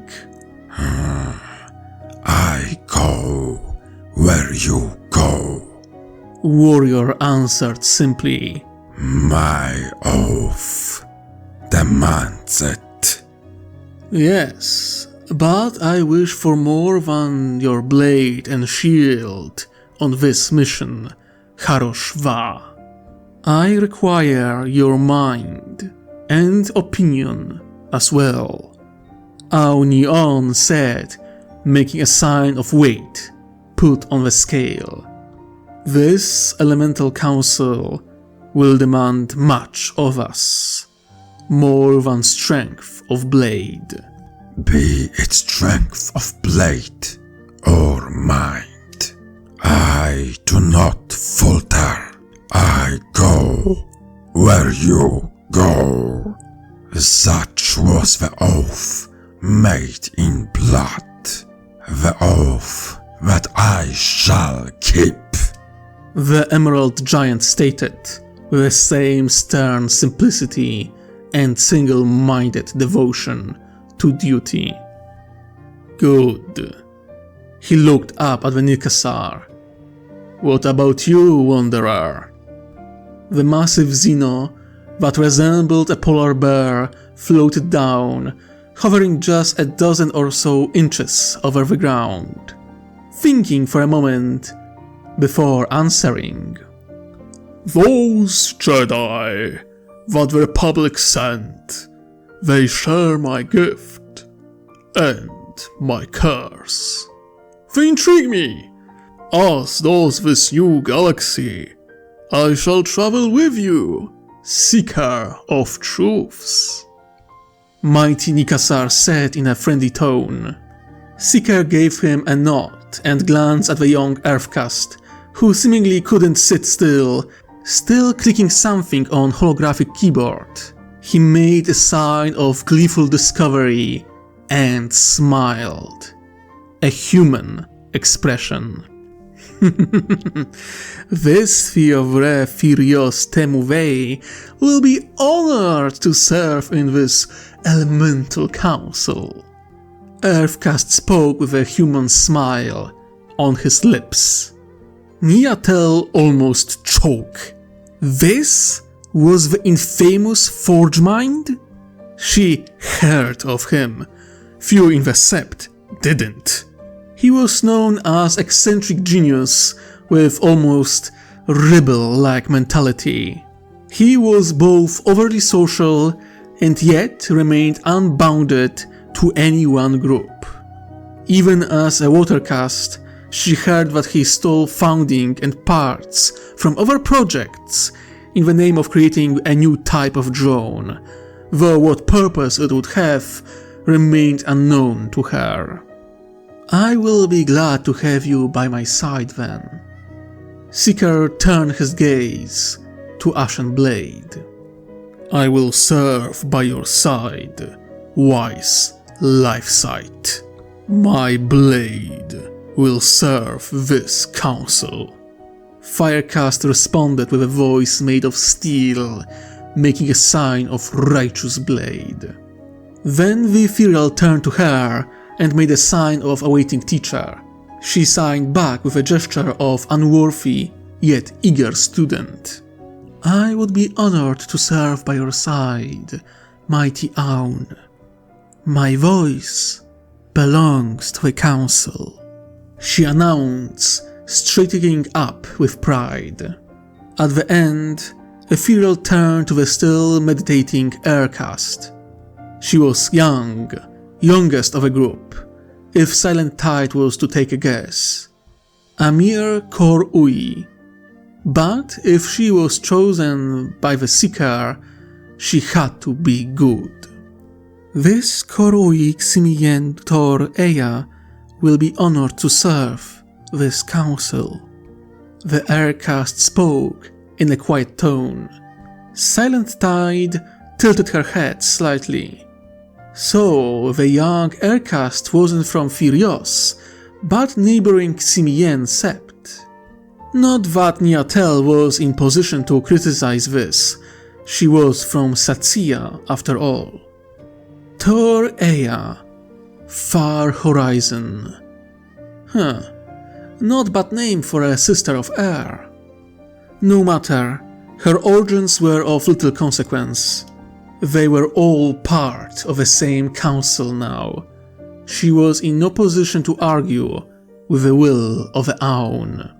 I go where you go. Warrior answered simply. My oath demands it. Yes, but I wish for more than your blade and shield on this mission, Harosh Va. I require your mind and opinion as well. Aunion said, making a sign of weight put on the scale. This elemental council will demand much of us, more than strength of blade. Be it strength of blade or mind, I do not falter. I go where you go. Such was the oath made in blood, the oath that I shall keep. The Emerald Giant stated, with the same stern simplicity and single-minded devotion to duty. Good. He looked up at the Nikasar. What about you, Wanderer? The massive Xeno that resembled a polar bear floated down, hovering just a dozen or so inches over the ground, thinking for a moment before answering. Those Jedi that the Republic sent, they share my gift and my curse. They intrigue me. As does this new galaxy, I shall travel with you, seeker of truths. Mighty Nikasar said in a friendly tone. Seeker gave him a nod and glanced at the young Earthcast, who seemingly couldn't sit still clicking something on holographic keyboard. He made a sign of gleeful discovery and smiled. A human expression. This Fiovre Furios Temuvei will be honored to serve in this elemental council. Earthcast spoke with a human smile on his lips. Niatel almost choked. This was the infamous Forgemind? She heard of him. Few in the Sept didn't. He was known as eccentric genius with almost rebel-like mentality. He was both overly social and yet remained unbounded to any one group. Even as a watercast, she heard that he stole founding and parts from other projects in the name of creating a new type of drone, though what purpose it would have remained unknown to her. I will be glad to have you by my side then. Seeker turned his gaze to Ashen Blade. I will serve by your side, wise Lifesight. My blade will serve this council. Firecast responded with a voice made of steel, making a sign of righteous blade. Then the Ethereal turned to her and made a sign of awaiting teacher. She signed back with a gesture of unworthy yet eager student. I would be honored to serve by your side, mighty Aun. My voice belongs to the council. She announced, straightening up with pride. At the end, Ethereal turned to the still meditating Aircast. She was young, youngest of a group, if Silent Tide was to take a guess. A mere Kor Ui. But if she was chosen by the Seeker, she had to be good. This Kor Ui Ximien Tor Eya will be honored to serve this council. The Aircast spoke in a quiet tone. Silent Tide tilted her head slightly. So the young Aircast wasn't from Furios, but neighboring Ximien Sept. Not that Niatel was in position to criticize this. She was from Satsia, after all. Tor Eya, Far Horizon. Not bad name for a sister of air. No matter, her origins were of little consequence. They were all part of the same council now. She was in no position to argue with the will of the Aun.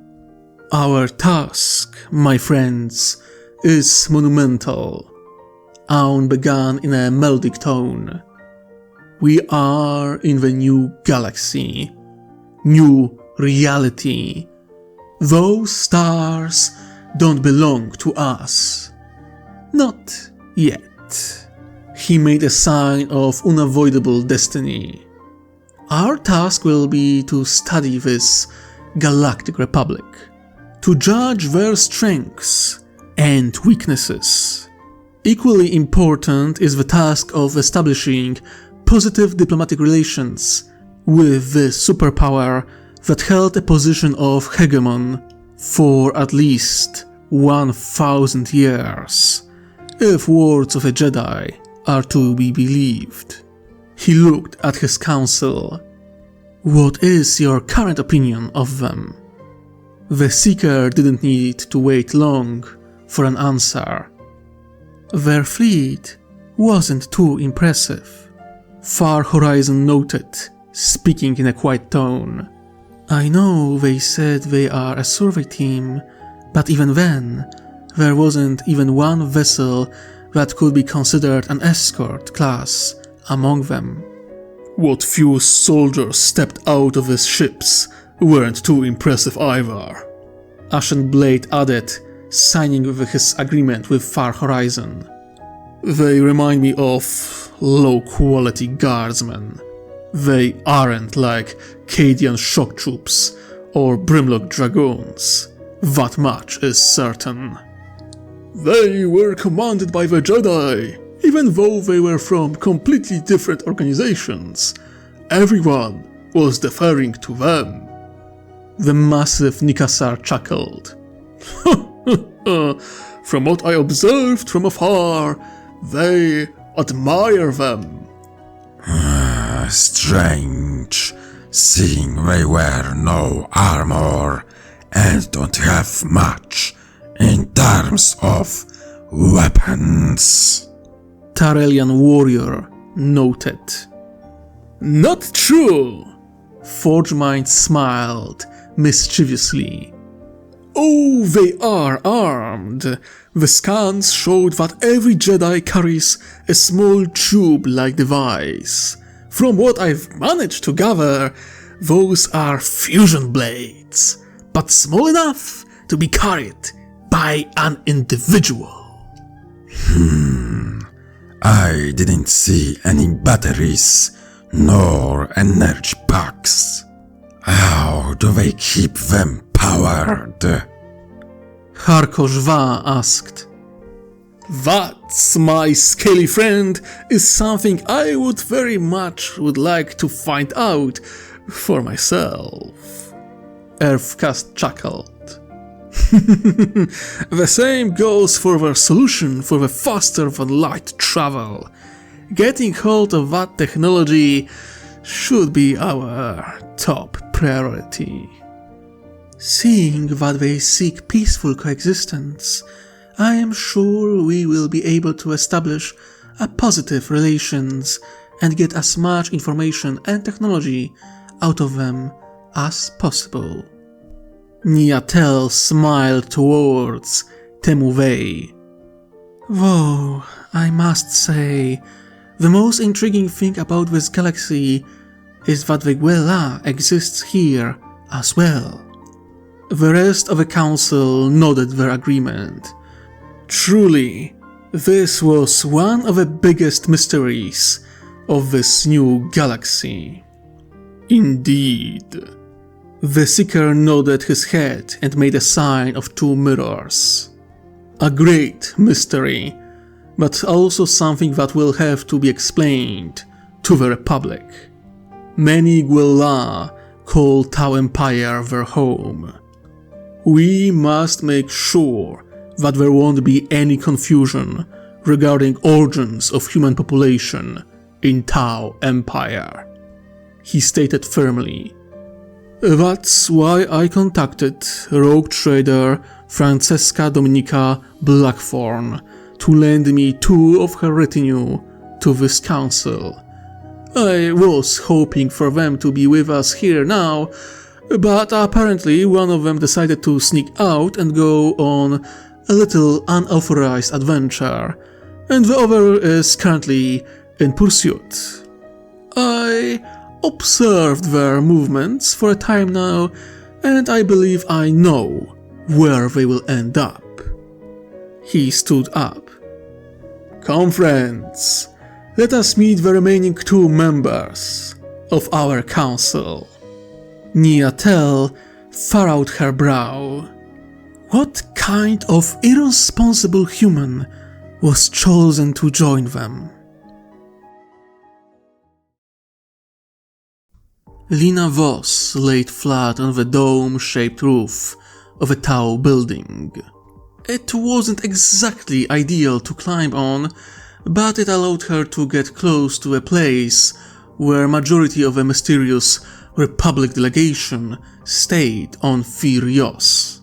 Our task, my friends, is monumental. Aun began in a melodic tone. We are in the new galaxy, new reality. Those stars don't belong to us. Not yet. He made a sign of unavoidable destiny. Our task will be to study this galactic republic, to judge their strengths and weaknesses. Equally important is the task of establishing positive diplomatic relations with the superpower that held a position of hegemon for at least 1,000 years, if words of a Jedi are to be believed. He looked at his council. What is your current opinion of them? The Seeker didn't need to wait long for an answer. Their fleet wasn't too impressive, Far Horizon noted, speaking in a quiet tone. I know they said they are a survey team, but even then, there wasn't even one vessel that could be considered an escort class among them. What few soldiers stepped out of these ships weren't too impressive either. Ashen Blade added, signing with his agreement with Far Horizon. They remind me of low-quality guardsmen. They aren't like Cadian shock troops or Brimlock dragoons. That much is certain. They were commanded by the Jedi, even though they were from completely different organizations. Everyone was deferring to them. The massive Nikasar chuckled. From what I observed from afar, they admire them. Strange, seeing they wear no armor and don't have much in terms of weapons. Tarelian warrior noted. Not true! Forgemind smiled mischievously. Oh, they are armed. The scans showed that every Jedi carries a small tube-like device. From what I've managed to gather, those are fusion blades, but small enough to be carried by an individual. I didn't see any batteries nor energy packs. How do they keep them powered? Harkoshva asked. That's, my scaly friend, is something I would very much like to find out for myself. Earthcast chuckled. The same goes for their solution for the faster-than-light travel. Getting hold of that technology should be our top priority. Seeing that they seek peaceful coexistence, I am sure we will be able to establish a positive relations and get as much information and technology out of them as possible. Niatel smiled towards Temuvei. Whoa, I must say, the most intriguing thing about this galaxy is that the Gwella exists here as well. The rest of the council nodded their agreement. Truly, this was one of the biggest mysteries of this new galaxy. Indeed. The Seeker nodded his head and made a sign of 2 mirrors. A great mystery, but also something that will have to be explained to the Republic. Many Gwella call Tau Empire their home. We must make sure that there won't be any confusion regarding origins of human population in Tau Empire, he stated firmly. That's why I contacted rogue trader Francesca Dominica Blackthorn to lend me 2 of her retinue to this council. I was hoping for them to be with us here now, but apparently one of them decided to sneak out and go on a little unauthorized adventure, and the other is currently in pursuit. I observed their movements for a time now, and I believe I know where they will end up. He stood up. Come, friends, let us meet the remaining 2 members of our council. Niatel furrowed her brow. What kind of irresponsible human was chosen to join them? Lina Voss laid flat on the dome-shaped roof of a tall building. It wasn't exactly ideal to climb on, but it allowed her to get close to a place where majority of a mysterious Republic delegation stayed on Firios.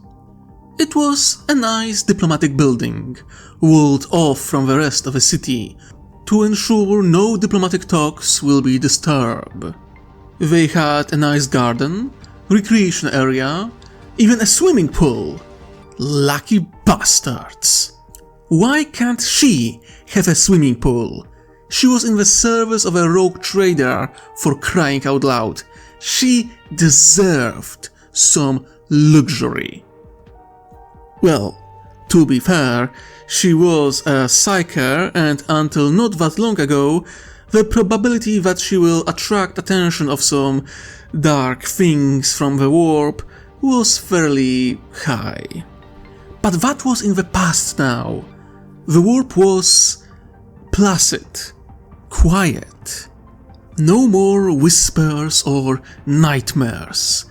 It was a nice diplomatic building, walled off from the rest of the city, to ensure no diplomatic talks will be disturbed. They had a nice garden, recreation area, even a swimming pool. Lucky bastards! Why can't she have a swimming pool? She was in the service of a rogue trader, for crying out loud. She deserved some luxury. Well, to be fair, she was a psyker, and until not that long ago, the probability that she will attract attention of some dark things from the warp was fairly high. But that was in the past now. The warp was placid, quiet. No more whispers or nightmares.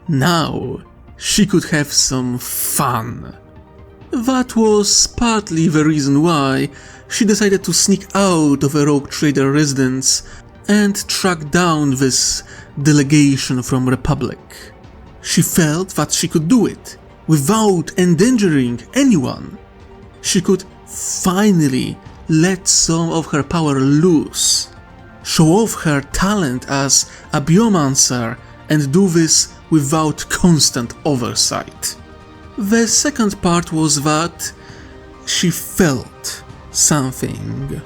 Now she could have some fun. That was partly the reason why she decided to sneak out of a rogue trader residence and track down this delegation from Republic. She felt that she could do it without endangering anyone. She could finally let some of her power loose, show off her talent as a biomancer, and do this without constant oversight. The second part was that she felt something.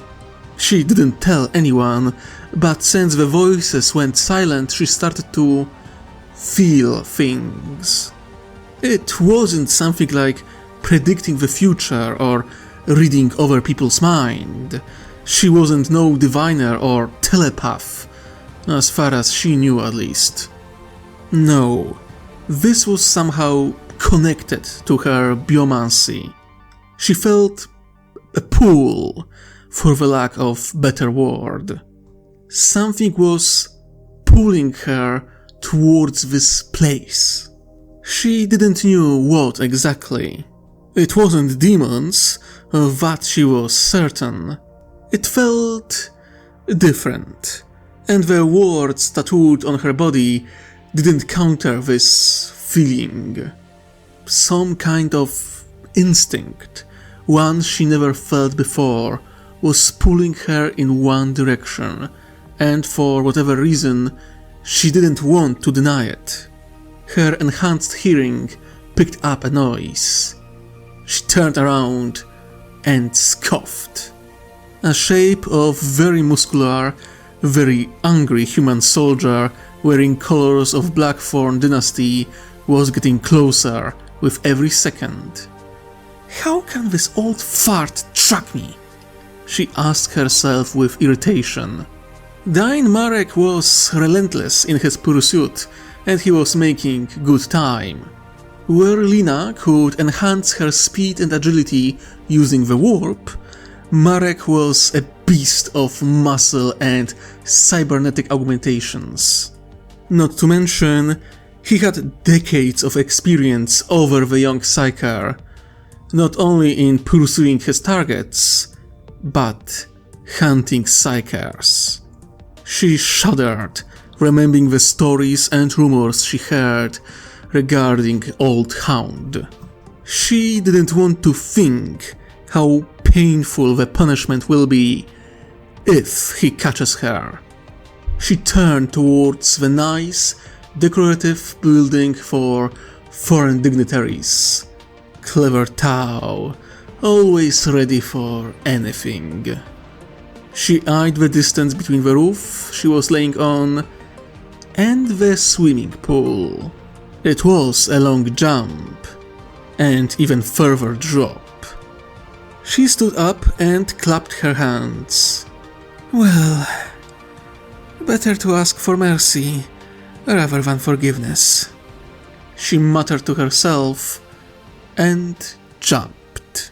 She didn't tell anyone, but since the voices went silent, she started to feel things. It wasn't something like predicting the future or reading over people's mind. She wasn't no diviner or telepath, as far as she knew at least. No, this was somehow connected to her biomancy. She felt a pull, for the lack of better word. Something was pulling her towards this place. She didn't know what exactly. It wasn't demons, of that she was certain. It felt different, and the words tattooed on her body didn't counter this feeling. Some kind of instinct, one she never felt before, was pulling her in one direction, and for whatever reason, she didn't want to deny it. her enhanced hearing picked up a noise. She turned around and scoffed. A shape of very muscular, very angry human soldier wearing colors of Blackthorn dynasty was getting closer with every second. How can this old fart track me? She asked herself with irritation. Dain Marek was relentless in his pursuit, and he was making good time. Where Lina could enhance her speed and agility using the warp, Marek was a beast of muscle and cybernetic augmentations. Not to mention, he had decades of experience over the young Psyker, not only in pursuing his targets, but hunting Psykers. She shuddered, remembering the stories and rumors she heard regarding Old Hound. She didn't want to think how painful the punishment will be if he catches her. She turned towards the nice, decorative building for foreign dignitaries. Clever Tau, always ready for anything. She eyed the distance between the roof she was laying on and the swimming pool. It was a long jump, and even further drop. She stood up and clapped her hands. Well, better to ask for mercy rather than forgiveness, she muttered to herself and jumped.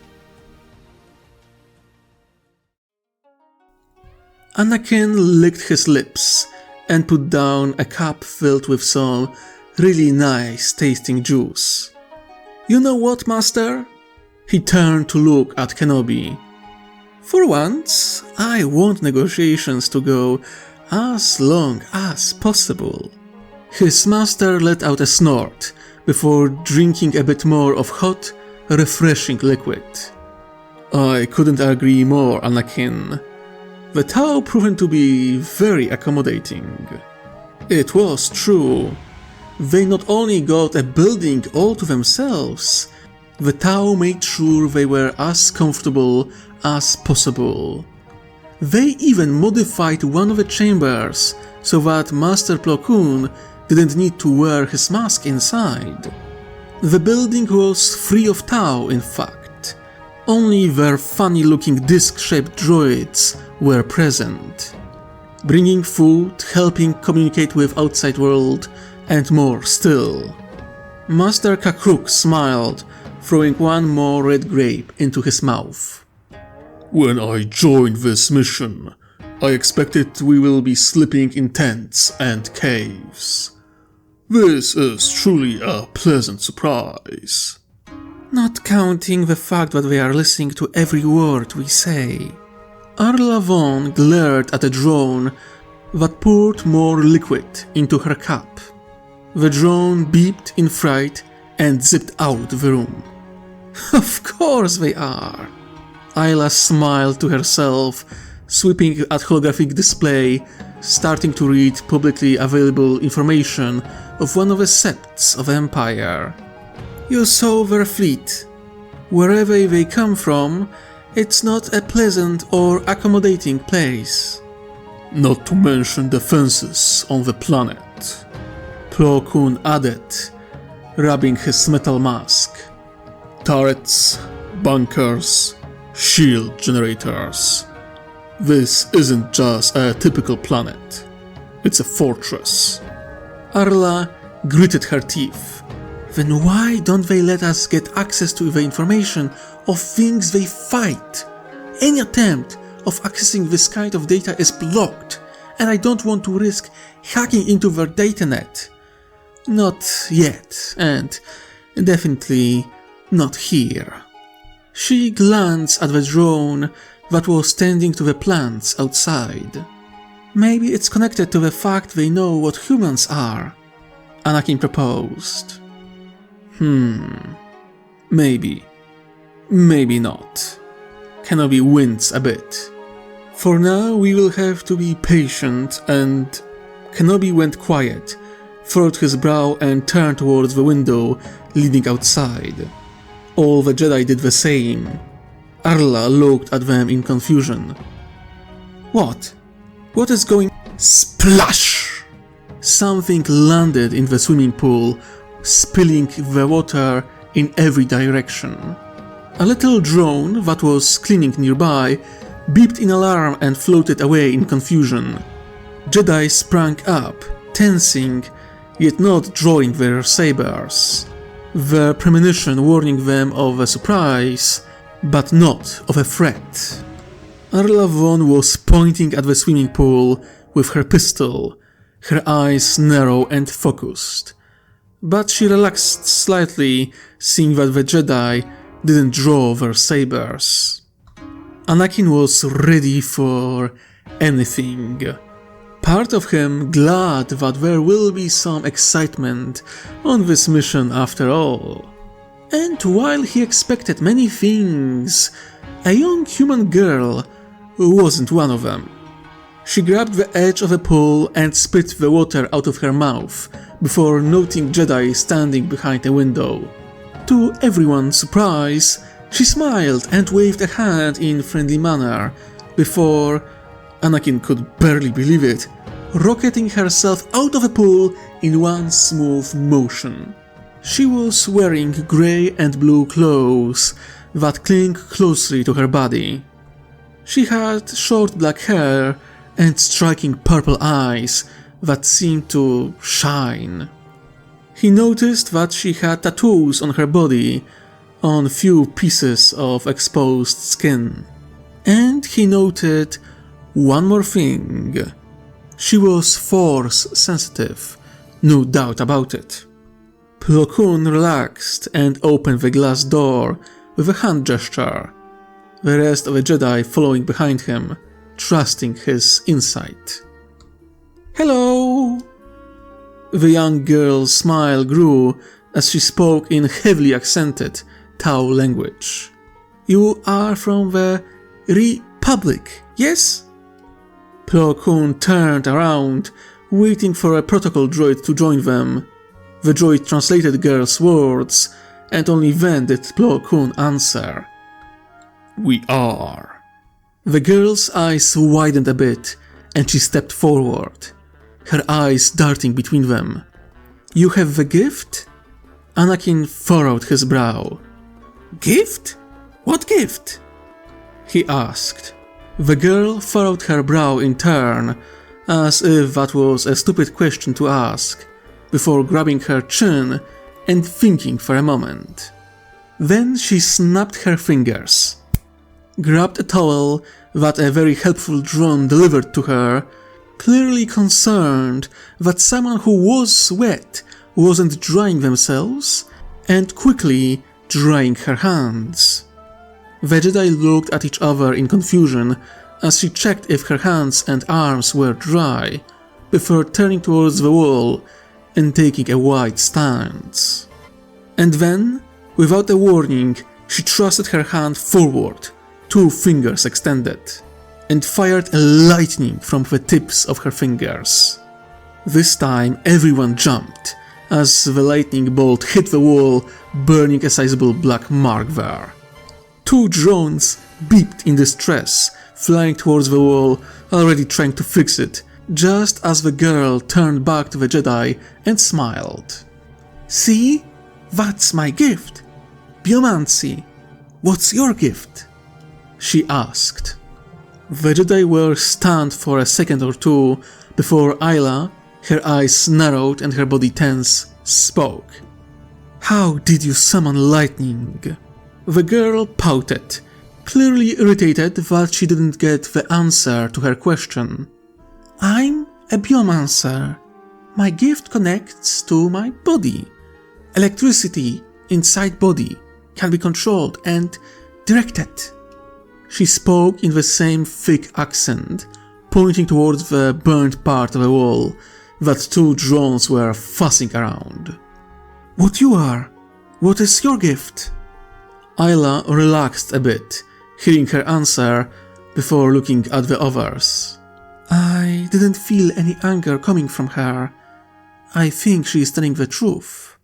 Anakin licked his lips and put down a cup filled with some really nice tasting juice. You know what, Master? He turned to look at Kenobi. For once, I want negotiations to go as long as possible. His master let out a snort before drinking a bit more of hot, refreshing liquid. I couldn't agree more, Anakin. The Tau proven to be very accommodating. It was true. They not only got a building all to themselves, the Tau made sure they were as comfortable as possible. They even modified one of the chambers so that Master Plo Koon didn't need to wear his mask inside. The building was free of Tau, in fact. Only their funny-looking disc-shaped droids were present, bringing food, helping communicate with outside world, and more still. Master Kakruk smiled, throwing one more red grape into his mouth. When I joined this mission, I expected we will be sleeping in tents and caves. This is truly a pleasant surprise. Not counting the fact that they are listening to every word we say. Arla Von glared at a drone that poured more liquid into her cup. The drone beeped in fright and zipped out the room. Of course they are. Ayla smiled to herself, sweeping at holographic display, starting to read publicly available information of one of the septs of Empire. You saw their fleet. Wherever they come from, it's not a pleasant or accommodating place. Not to mention defenses on the planet, Plo Koon added, rubbing his metal mask. Turrets, bunkers, shield generators. This isn't just a typical planet. It's a fortress. Arla gritted her teeth. Then why don't they let us get access to the information of things they fight? Any attempt of accessing this kind of data is blocked, and I don't want to risk hacking into their datanet. Not yet, and definitely not here. She glanced at the drone that was tending to the plants outside. Maybe it's connected to the fact they know what humans are, Anakin proposed. Maybe. Maybe not. Kenobi winced a bit. For now we will have to be patient, and Kenobi went quiet, furrowed his brow and turned towards the window leading outside. All the Jedi did the same. Arla looked at them in confusion. What? What is going... Splash! Something landed in the swimming pool, spilling the water in every direction. A little drone that was cleaning nearby beeped in alarm and floated away in confusion. Jedi sprang up, tensing, yet not drawing their sabers. The premonition warning them of a surprise, but not of a threat. Arla Vaughn was pointing at the swimming pool with her pistol, her eyes narrow and focused. But she relaxed slightly, seeing that the Jedi didn't draw their sabers. Anakin was ready for anything. Part of him glad that there will be some excitement on this mission after all. And while he expected many things, a young human girl wasn't one of them. She grabbed the edge of a pool and spit the water out of her mouth before noting Jedi standing behind a window. To everyone's surprise, she smiled and waved a hand in friendly manner before, Anakin could barely believe it, rocketing herself out of a pool in one smooth motion. She was wearing grey and blue clothes that clung closely to her body. She had short black hair and striking purple eyes that seemed to shine. He noticed that she had tattoos on her body, on few pieces of exposed skin. And he noted one more thing. She was force sensitive, no doubt about it. Plo Koon relaxed and opened the glass door with a hand gesture, the rest of the Jedi following behind him, trusting his insight. "Hello!" The young girl's smile grew as she spoke in heavily accented Tau language. "You are from the Republic, yes?" Plo Koon turned around, waiting for a protocol droid to join them. The droid translated the girl's words, and only then did Plo Koon answer. "We are." The girl's eyes widened a bit, and she stepped forward, her eyes darting between them. "You have the gift?" Anakin furrowed his brow. "Gift? What gift?" he asked. The girl furrowed her brow in turn, as if that was a stupid question to ask, before grabbing her chin and thinking for a moment. Then she snapped her fingers, grabbed a towel that a very helpful drone delivered to her, clearly concerned that someone who was wet wasn't drying themselves, and quickly drying her hands. The Jedi looked at each other in confusion as she checked if her hands and arms were dry, before turning towards the wall and taking a wide stance. And then, without a warning, she thrusted her hand forward, 2 fingers extended, and fired a lightning from the tips of her fingers. This time everyone jumped, as the lightning bolt hit the wall, burning a sizable black mark there. 2 drones beeped in distress, flying towards the wall, already trying to fix it, just as the girl turned back to the Jedi and smiled. "See? That's my gift. Biomancy. What's your gift?" she asked. The Jedi were stunned for a second or two before Ayla, her eyes narrowed and her body tense, spoke. "How did you summon lightning?" The girl pouted, clearly irritated that she didn't get the answer to her question. "I'm a biomancer. My gift connects to my body. Electricity inside body can be controlled and directed." She spoke in the same thick accent, pointing towards the burnt part of the wall that 2 drones were fussing around. "What you are? What is your gift?" Ayla relaxed a bit, hearing her answer before looking at the others. I didn't feel any anger coming from her. I think she is telling the truth.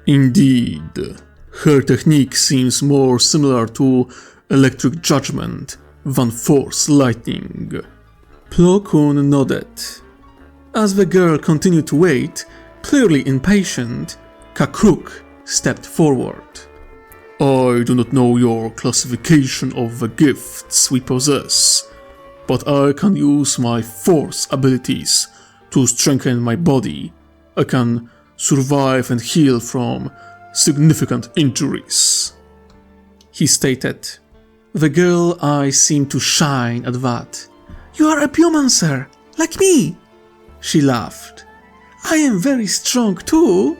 Indeed. Her technique seems more similar to electric judgment than force lightning. Plo Koon nodded. As the girl continued to wait, clearly impatient, Kakruk stepped forward. I do not know your classification of the gifts we possess, but I can use my force abilities to strengthen my body. I can survive and heal from significant injuries, he stated. The girl eyes seemed to shine at that. You are a biomancer, like me, she laughed. I am very strong too.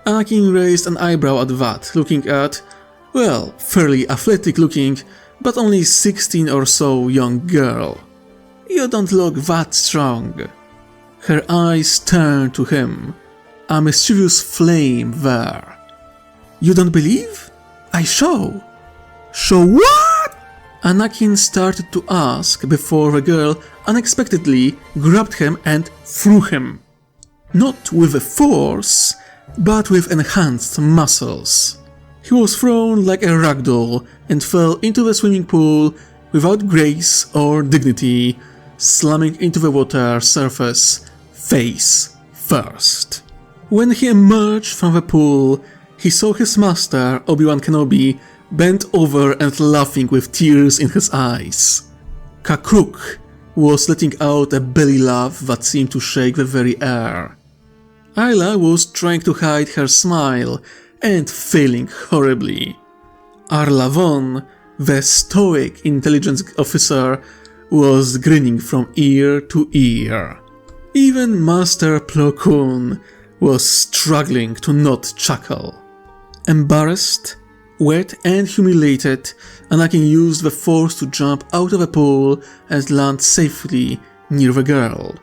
Anakin raised an eyebrow at that, looking at, well, fairly athletic looking, but only 16 or so young girl. You don't look that strong. Her eyes turned to him, a mischievous flame there. You don't believe? I show. Show what? Anakin started to ask before the girl unexpectedly grabbed him and threw him. Not with a force, but with enhanced muscles. He was thrown like a ragdoll and fell into the swimming pool without grace or dignity, slamming into the water surface face first. When he emerged from the pool, he saw his master, Obi-Wan Kenobi, bent over and laughing with tears in his eyes. Kakruk was letting out a belly laugh that seemed to shake the very air. Ayla was trying to hide her smile and failing horribly. Arlavon, the stoic intelligence officer, was grinning from ear to ear. Even Master Plo Koon was struggling to not chuckle. Embarrassed, wet and humiliated, Anakin used the force to jump out of the pool and land safely near the girl.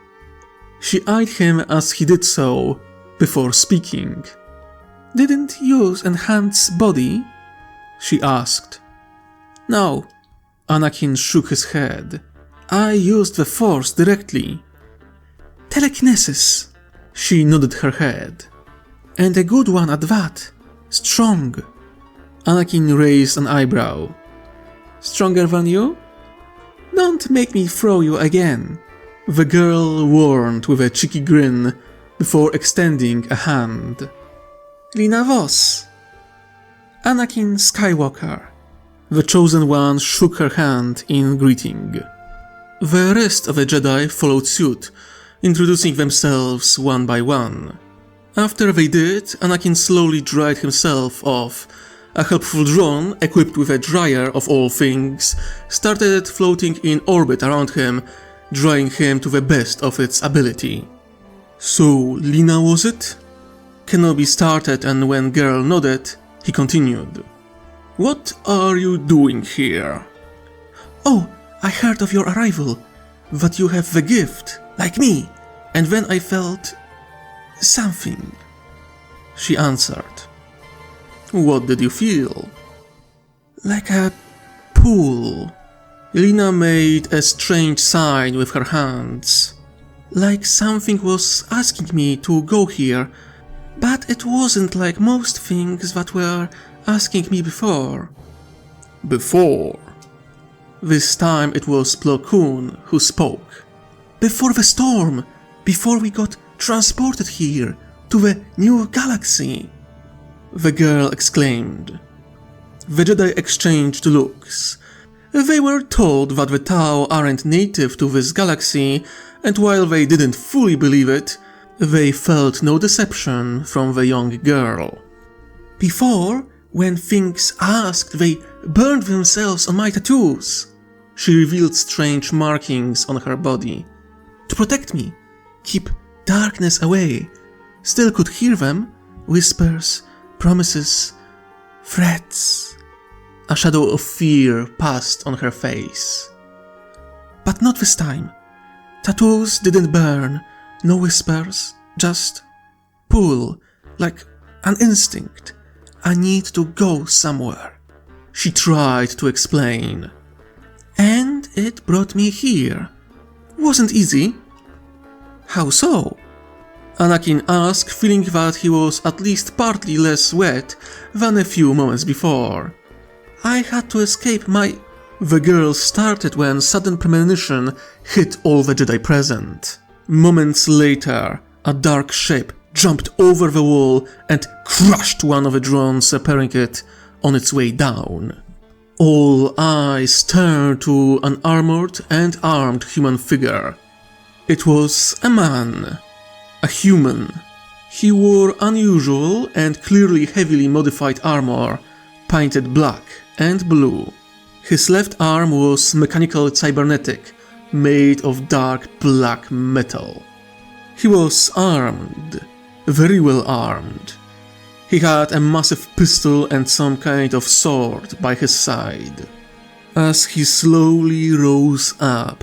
She eyed him as he did so, before speaking. Didn't use enhance body? She asked. No. Anakin shook his head. I used the force directly. Telekinesis. She nodded her head. And a good one at that. Strong. Anakin raised an eyebrow. Stronger than you? Don't make me throw you again. The girl warned with a cheeky grin before extending a hand. Lina Vos. Anakin Skywalker. The Chosen One shook her hand in greeting. The rest of the Jedi followed suit, introducing themselves one by one. After they did, Anakin slowly dried himself off. A helpful drone, equipped with a dryer of all things, started floating in orbit around him, drying him to the best of its ability. So, Lina was it? Kenobi started, and when girl nodded, he continued. What are you doing here? Oh, I heard of your arrival, that you have the gift, like me, and then I felt something, she answered. What did you feel? Like a pull. Lina made a strange sign with her hands. Like something was asking me to go here, but it wasn't like most things that were asking me before. Before? This time it was Plo Koon who spoke. Before the storm, before we got transported here to the new galaxy, the girl exclaimed. The Jedi exchanged looks. They were told that the Tau aren't native to this galaxy, and while they didn't fully believe it, they felt no deception from the young girl. Before, when things asked, they burned themselves on my tattoos. She revealed strange markings on her body. To protect me, keep darkness away. Still could hear them, whispers, promises, threats. A shadow of fear passed on her face. But not this time. Tattoos didn't burn, no whispers, just pull, like an instinct. I need to go somewhere. She tried to explain. And it brought me here. Wasn't easy. How so? Anakin asked, feeling that he was at least partly less wet than a few moments before. I had to escape my... The girl started when sudden premonition hit all the Jedi present. Moments later, a dark shape jumped over the wall and crushed one of the drones, separating it on its way down. All eyes turned to an armored and armed human figure. It was a man. A human. He wore unusual and clearly heavily modified armor, painted black and blue. His left arm was mechanical cybernetic, made of dark black metal. He was armed, very well armed. He had a massive pistol and some kind of sword by his side. As he slowly rose up,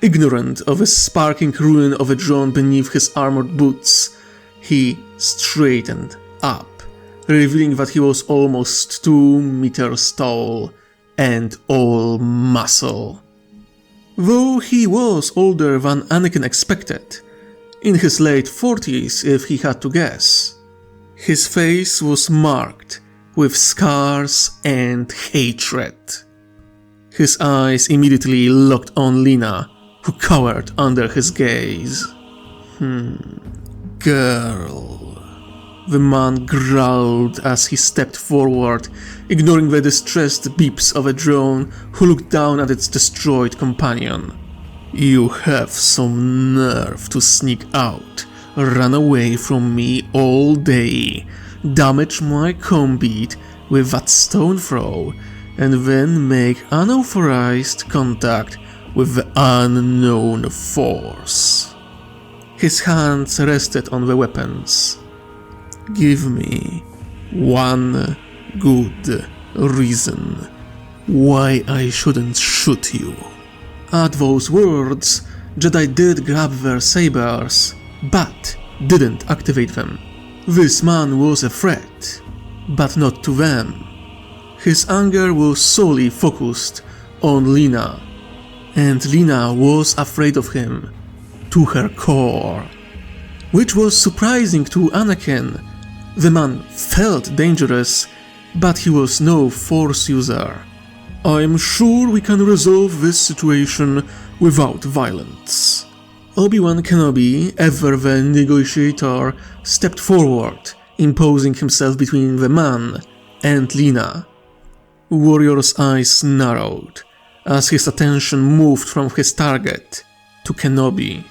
ignorant of a sparking ruin of a drone beneath his armored boots, he straightened up, revealing that he was almost 2 meters tall and all muscle. Though he was older than Anakin expected, in his late 40s if he had to guess, his face was marked with scars and hatred. His eyes immediately locked on Lina, who cowered under his gaze. Girl. The man growled as he stepped forward, ignoring the distressed beeps of a drone who looked down at its destroyed companion. You have some nerve to sneak out, run away from me all day, damage my combeat with that stone throw, and then make unauthorized contact with the unknown force. His hands rested on the weapons. Give me one good reason why I shouldn't shoot you. At those words, Jedi did grab their sabers, but didn't activate them. This man was a threat, but not to them. His anger was solely focused on Lina, and Lina was afraid of him to her core. Which was surprising to Anakin. The man felt dangerous, but he was no force user. I'm sure we can resolve this situation without violence. Obi-Wan Kenobi, ever the negotiator, stepped forward, imposing himself between the man and Lina. Warrior's eyes narrowed as his attention moved from his target to Kenobi.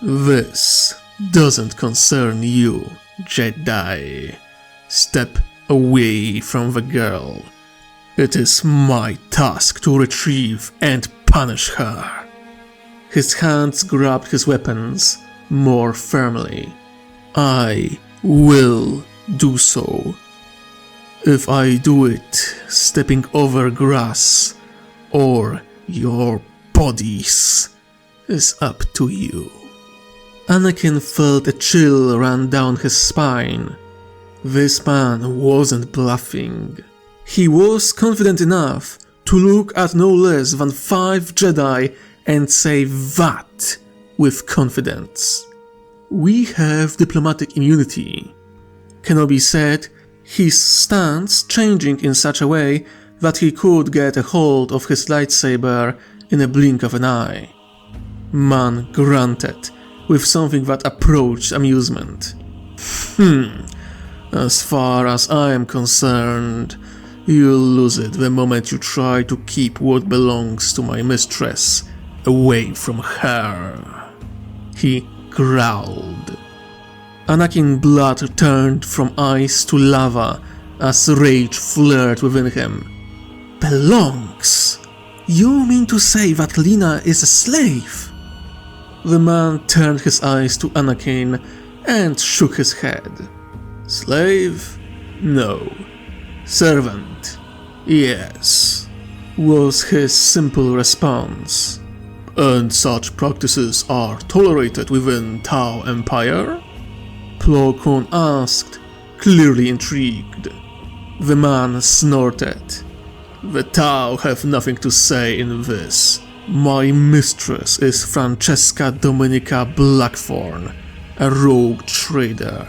This doesn't concern you, Jedi. Step away from the girl. It is my task to retrieve and punish her. His hands grabbed his weapons more firmly. I will do so. If I do it stepping over grass or your bodies is up to you. Anakin felt a chill run down his spine. This man wasn't bluffing. He was confident enough to look at no less than 5 Jedi and say that with confidence. We have diplomatic immunity, Kenobi said, his stance changing in such a way that he could get a hold of his lightsaber in a blink of an eye. Man grunted, with something that approached amusement. As far as I am concerned, you'll lose it the moment you try to keep what belongs to my mistress away from her. He growled. Anakin's blood turned from ice to lava as rage flared within him. Belongs? You mean to say that Lina is a slave? The man turned his eyes to Anakin and shook his head. Slave? No. Servant? Yes, was his simple response. And such practices are tolerated within Tau Empire? Plo Koon asked, clearly intrigued. The man snorted. The Tau have nothing to say in this. My mistress is Francesca Dominica Blackthorn, a rogue trader.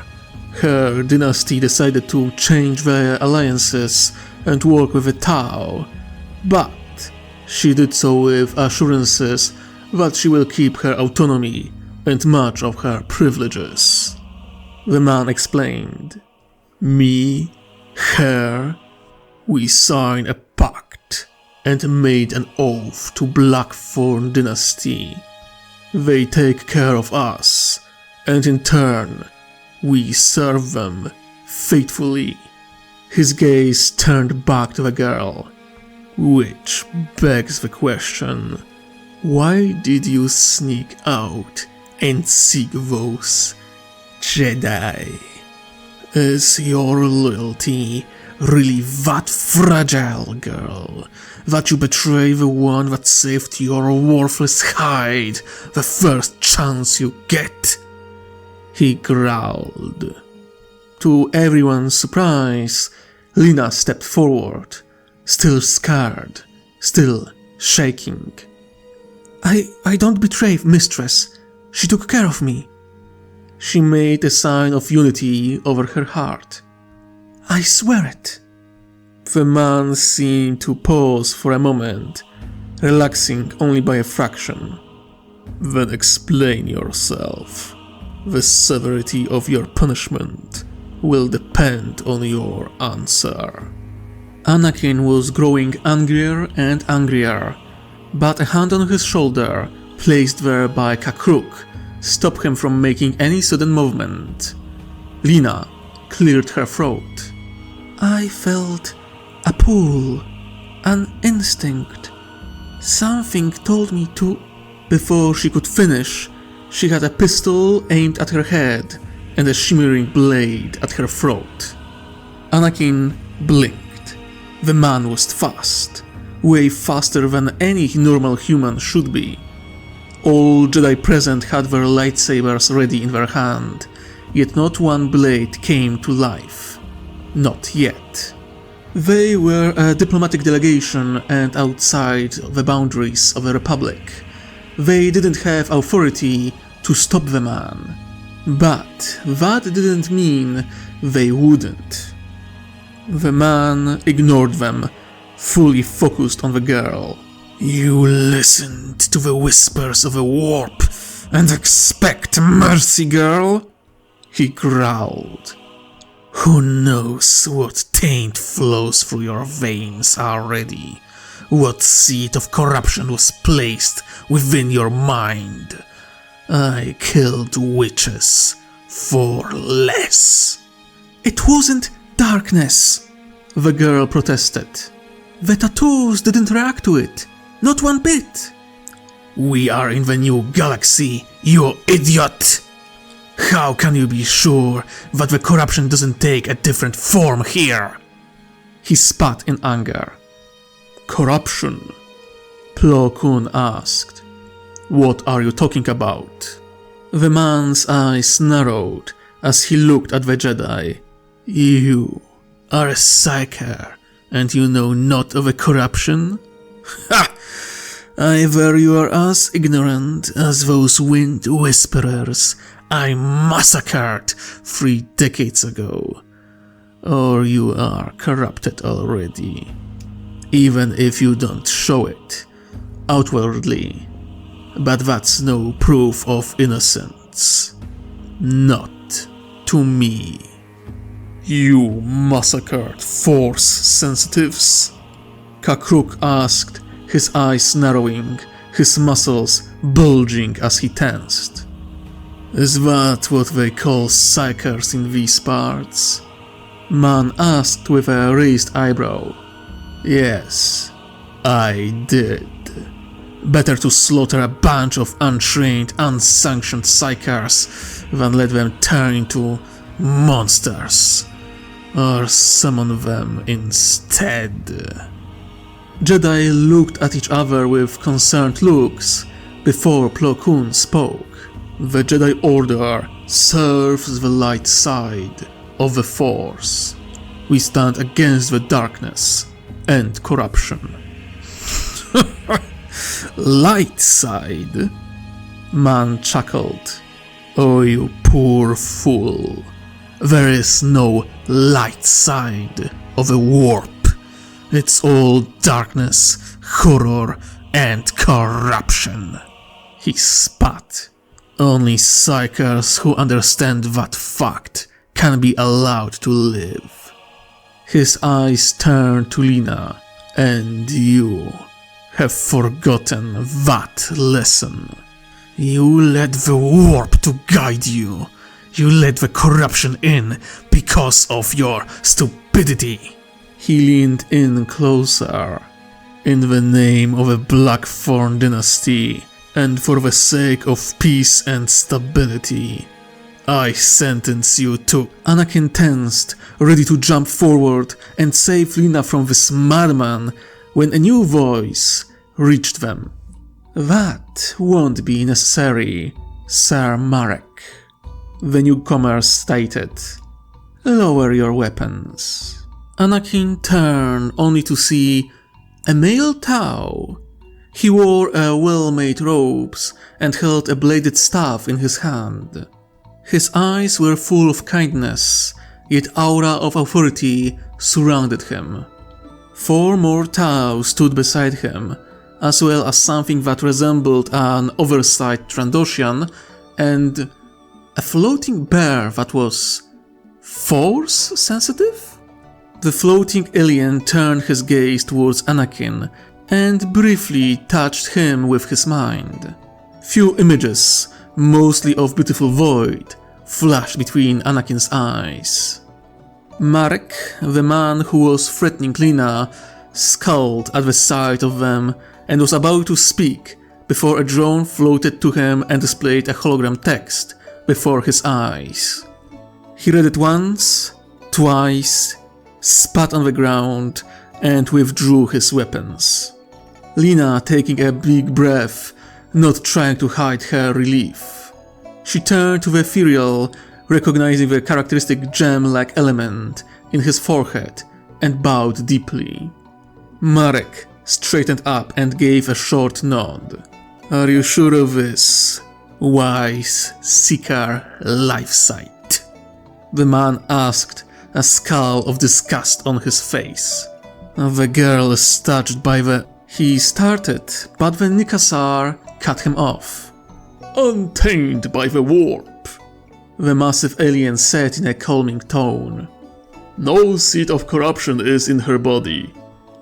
Her dynasty decided to change their alliances and work with the Tau, but she did so with assurances that she will keep her autonomy and much of her privileges. The man explained. Me, her, we signed a pact and made an oath to Blackthorn dynasty. They take care of us, and in turn, we serve them faithfully. His gaze turned back to the girl, which begs the question, why did you sneak out and seek those Jedi? Is your loyalty really that fragile, girl, that you betray the one that saved your worthless hide the first chance you get? He growled. To everyone's surprise, Lina stepped forward, still scared, still shaking. I don't betray Mistress. She took care of me. She made a sign of unity over her heart. I swear it. The man seemed to pause for a moment, relaxing only by a fraction. Then explain yourself. The severity of your punishment will depend on your answer. Anakin was growing angrier and angrier, but a hand on his shoulder, placed there by Kakruk, stopped him from making any sudden movement. Lina cleared her throat. I felt a pull, an instinct. Something told me to... Before she could finish, she had a pistol aimed at her head and a shimmering blade at her throat. Anakin blinked. The man was fast, way faster than any normal human should be. All Jedi present had their lightsabers ready in their hand, yet not one blade came to life. Not yet. They were a diplomatic delegation and outside the boundaries of the Republic. They didn't have authority to stop the man. But that didn't mean they wouldn't. The man ignored them, fully focused on the girl. You listened to the whispers of a warp and expect mercy, girl? He growled. Who knows what taint flows through your veins already? What seed of corruption was placed within your mind? I killed witches for less. It wasn't darkness, the girl protested. The tattoos didn't react to it, not one bit. We are in the new galaxy, you idiot! How can you be sure that the corruption doesn't take a different form here? He spat in anger. Corruption? Plo Koon asked. What are you talking about? The man's eyes narrowed as he looked at the Jedi. You are a psyker, and you know not of a corruption? Ha! Either you are as ignorant as those wind whisperers I massacred 3 decades ago, or you are corrupted already, even if you don't show it outwardly. But that's no proof of innocence. Not to me. You massacred Force sensitives? Kakruk asked, his eyes narrowing, his muscles bulging as he tensed. Is that what they call psychers in these parts? Man asked with a raised eyebrow. Yes, I did. Better to slaughter a bunch of untrained, unsanctioned psychers than let them turn into monsters, or summon them instead. Jedi looked at each other with concerned looks before Plo Koon spoke. The Jedi Order serves the light side of the Force. We stand against the darkness and corruption. Light side? Man chuckled. Oh, you poor fool. There is no light side of a warp. It's all darkness, horror, and corruption. He spat. Only psychers who understand that fact can be allowed to live. His eyes turned to Lina, and you have forgotten that lesson. You let the warp to guide you. You let the corruption in because of your stupidity. He leaned in closer. In the name of a Blackthorn dynasty, and for the sake of peace and stability, I sentence you to... Anakin tensed, ready to jump forward and save Lina from this madman, when a new voice reached them. That won't be necessary, Sir Marek, the newcomer stated. Lower your weapons. Anakin turned only to see a male Tau. He wore well-made robes and held a bladed staff in his hand. His eyes were full of kindness, yet aura of authority surrounded him. 4 more Tau stood beside him, as well as something that resembled an oversized Trandoshan and a floating bear that was force-sensitive? The floating alien turned his gaze towards Anakin and briefly touched him with his mind. Few images, mostly of beautiful void, flashed between Anakin's eyes. Marek, the man who was threatening Lina, scowled at the sight of them and was about to speak before a drone floated to him and displayed a hologram text before his eyes. He read it once, twice, spat on the ground, and withdrew his weapons. Lina taking a big breath, not trying to hide her relief. She turned to the ethereal, recognizing the characteristic gem-like element in his forehead, and bowed deeply. Marek straightened up and gave a short nod. Are you sure of this, wise Seeker Lifesight? The man asked, a scowl of disgust on his face. The girl is touched by the... He started, but the Nikasar cut him off. Untainted by the warp, the massive alien said in a calming tone. No seed of corruption is in her body.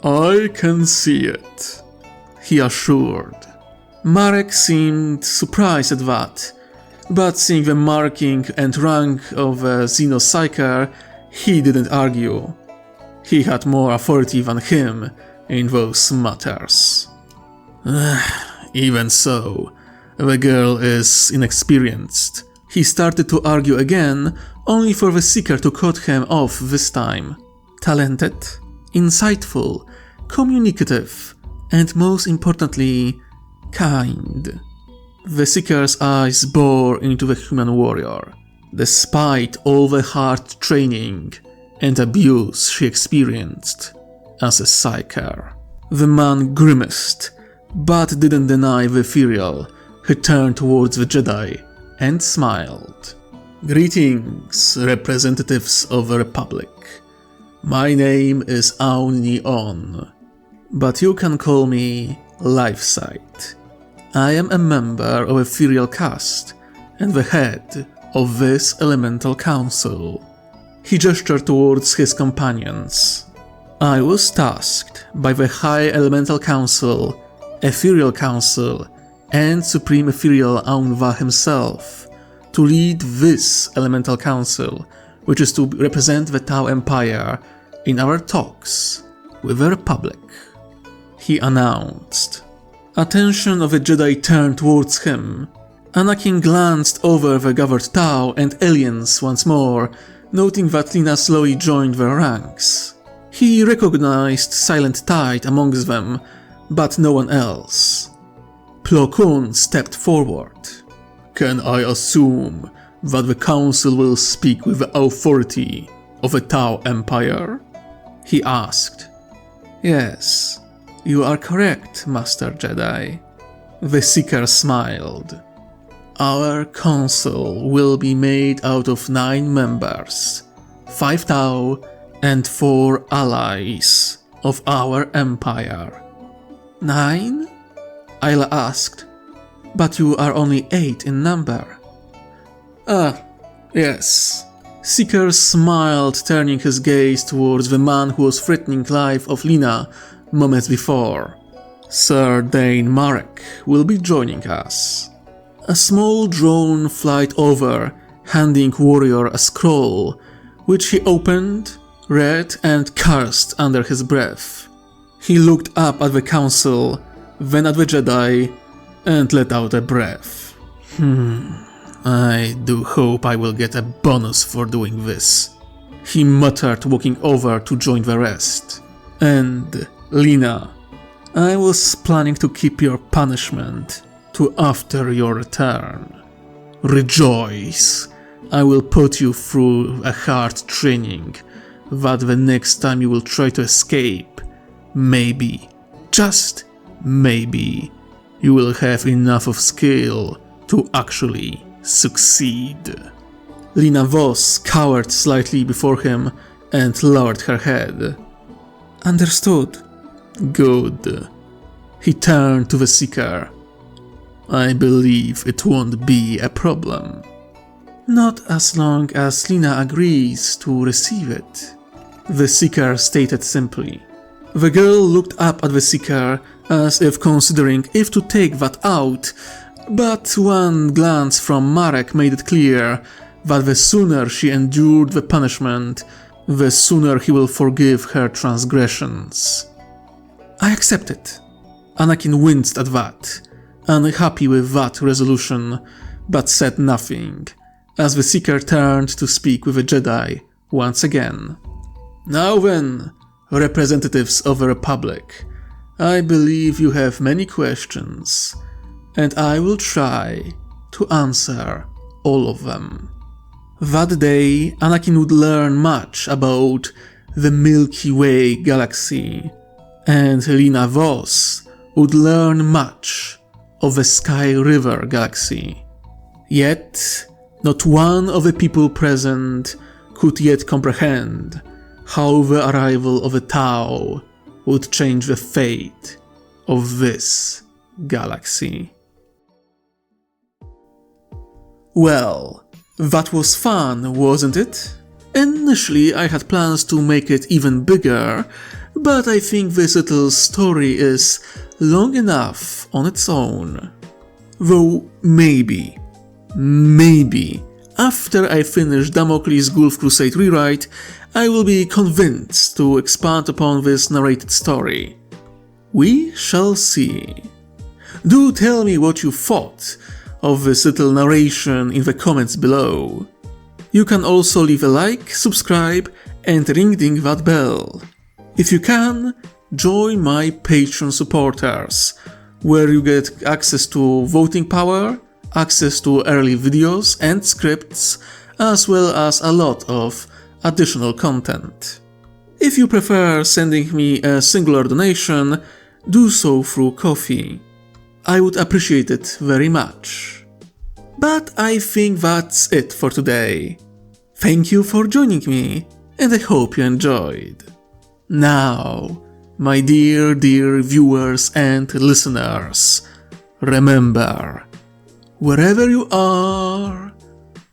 I can see it, he assured. Marek seemed surprised at that, but seeing the marking and rank of a Xenopsyker, he didn't argue. He had more authority than him in those matters. Even so, the girl is inexperienced. He started to argue again, only for the Seeker to cut him off this time. Talented, insightful, communicative, and most importantly, kind. The Seeker's eyes bore into the human warrior. Despite all the hard training and abuse she experienced as a Psyker. The man grimaced, but didn't deny the ethereal, who turned towards the Jedi and smiled. Greetings, representatives of the Republic. My name is Aun-Ni-On, but you can call me Lifesight. I am a member of Ethereal Caste and the head of this elemental council. He gestured towards his companions. I was tasked by the High Elemental Council, Ethereal Council, and Supreme Ethereal Aunva himself to lead this Elemental Council, which is to represent the Tau Empire in our talks with the Republic, he announced. Attention of the Jedi turned towards him. Anakin glanced over the gathered Tau and aliens once more, noting that Lina slowly joined their ranks. He recognized Silent Tide amongst them, but no one else. Plo Koon stepped forward. Can I assume that the Council will speak with the authority of the Tau Empire? He asked. Yes, you are correct, Master Jedi. The Seeker smiled. Our council will be made out of 9 members, 5 Tau and 4 allies of our empire. 9? Ayla asked. But you are only 8 in number. Yes. Seeker smiled, turning his gaze towards the man who was threatening life of Lina moments before. Sir Dane Marek will be joining us. A small drone flight over, handing Warrior a scroll, which he opened, read and cursed under his breath. He looked up at the council, then at the Jedi, and let out a breath. I do hope I will get a bonus for doing this, he muttered, walking over to join the rest. And, Lina, I was planning to keep your punishment to after your return. Rejoice! I will put you through a hard training that the next time you will try to escape, maybe, just maybe, you will have enough of skill to actually succeed. Lina Voss cowered slightly before him and lowered her head. Understood. Good. He turned to the Seeker. I believe it won't be a problem. Not as long as Lina agrees to receive it, the Seeker stated simply. The girl looked up at the Seeker as if considering if to take that out, but one glance from Marek made it clear that the sooner she endured the punishment, the sooner he will forgive her transgressions. I accept it. Anakin winced at that, unhappy with that resolution, but said nothing, as the Seeker turned to speak with the Jedi once again. Now then, representatives of the Republic, I believe you have many questions, and I will try to answer all of them. That day, Anakin would learn much about the Milky Way galaxy, and Lina Voss would learn much of the Sky River galaxy. Yet, not one of the people present could yet comprehend how the arrival of a Tau would change the fate of this galaxy. Well, that was fun, wasn't it? Initially I had plans to make it even bigger, but I think this little story is long enough on its own. Though maybe, after I finish Damocles Gulf Crusade rewrite, I will be convinced to expand upon this narrated story. We shall see. Do tell me what you thought of this little narration in the comments below. You can also leave a like, subscribe, and ring that bell. If you can, join my Patreon supporters, where you get access to voting power, access to early videos and scripts, as well as a lot of additional content. If you prefer sending me a singular donation, do so through Ko-fi. I would appreciate it very much. But I think that's it for today. Thank you for joining me, and I hope you enjoyed. Now, my dear viewers and listeners, remember, wherever you are,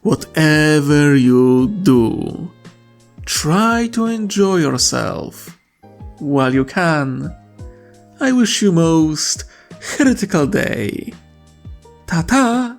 whatever you do, try to enjoy yourself while you can. I wish you most heretical day. Ta-ta!